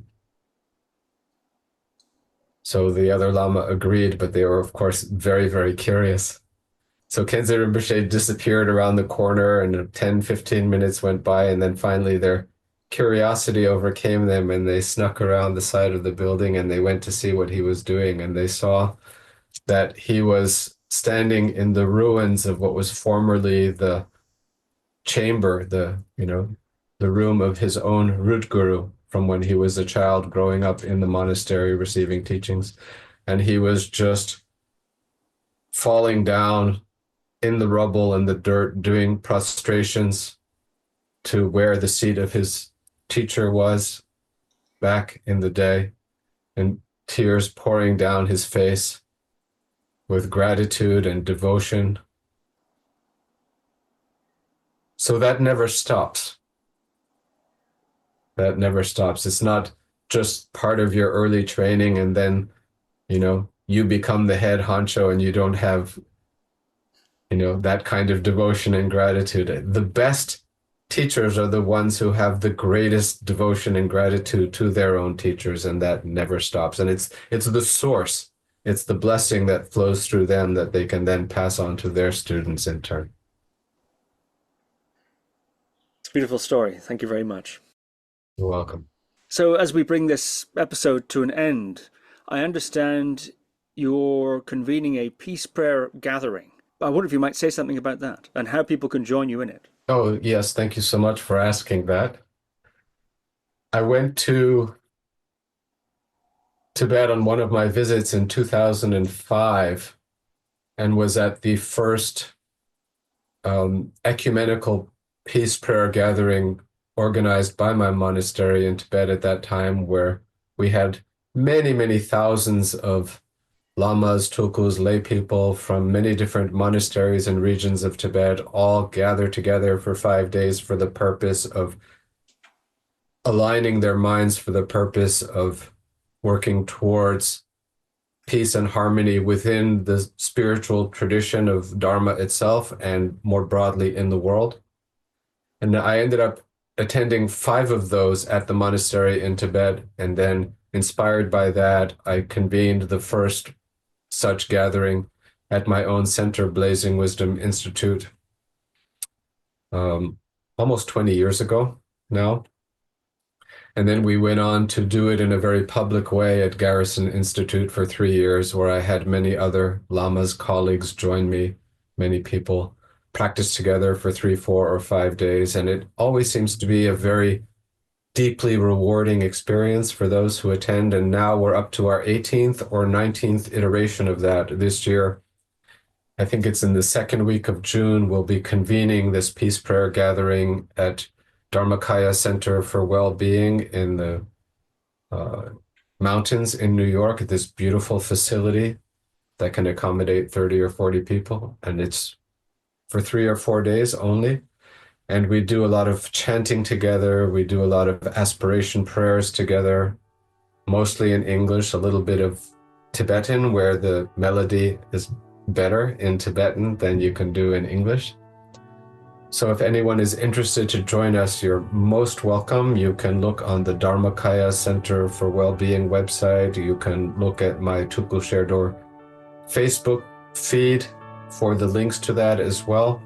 So the other lama agreed, but they were, of course, very, very curious. So Khyentse Rinpoche disappeared around the corner, and 10, 15 minutes went by, and then finally their curiosity overcame them, and they snuck around the side of the building, and they went to see what he was doing, and they saw that he was standing in the ruins of what was formerly the chamber, the room of his own root guru from when he was a child growing up in the monastery receiving teachings. And he was just falling down in the rubble and the dirt, doing prostrations to where the seat of his teacher was back in the day, and tears pouring down his face with gratitude and devotion. So that never stops. That never stops. It's not just part of your early training and then, you become the head honcho and you don't have, that kind of devotion and gratitude. The best teachers are the ones who have the greatest devotion and gratitude to their own teachers, and that never stops. And it's the source. It's the blessing that flows through them that they can then pass on to their students in turn. It's a beautiful story. Thank you very much. You're welcome. So as we bring this episode to an end, I understand you're convening a peace prayer gathering. I wonder if you might say something about that and how people can join you in it. Oh, yes. Thank you so much for asking that. I went to Tibet on one of my visits in 2005 and was at the first ecumenical peace prayer gathering organized by my monastery in Tibet at that time, where we had many, many thousands of lamas, tulkus, lay people from many different monasteries and regions of Tibet all gather together for 5 days for the purpose of aligning their minds, for the purpose of working towards peace and harmony within the spiritual tradition of Dharma itself and more broadly in the world. And I ended up attending 5 of those at the monastery in Tibet, and then inspired by that, I convened the first such gathering at my own center, Blazing Wisdom Institute, almost 20 years ago now. And then we went on to do it in a very public way at Garrison Institute for 3 years, where I had many other lamas, colleagues join me. Many people practice together for 3, 4, or 5 days. And it always seems to be a very deeply rewarding experience for those who attend. And now we're up to our 18th or 19th iteration of that this year. I think it's in the second week of June, we'll be convening this peace prayer gathering at Dharmakaya Center for Well-Being in the mountains in New York, at this beautiful facility that can accommodate 30 or 40 people. And it's for 3 or 4 days only. And we do a lot of chanting together. We do a lot of aspiration prayers together, mostly in English, a little bit of Tibetan, where the melody is better in Tibetan than you can do in English. So if anyone is interested to join us, you're most welcome. You can look on the Dharmakaya Center for Wellbeing website. You can look at my Tulku Sherdor Facebook feed for the links to that as well.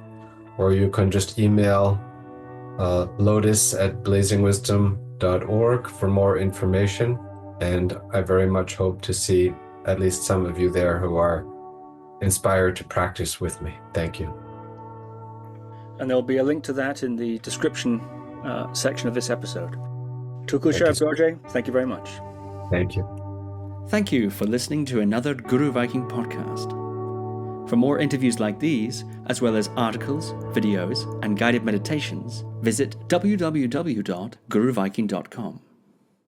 Or you can just email lotus@blazingwisdom.org for more information. And I very much hope to see at least some of you there who are inspired to practice with me. Thank you. And there'll be a link to that in the description section of this episode. Tulku Sherab Dorje, thank you very much. Thank you. Thank you for listening to another Guru Viking podcast. For more interviews like these, as well as articles, videos, and guided meditations, visit www.guruviking.com.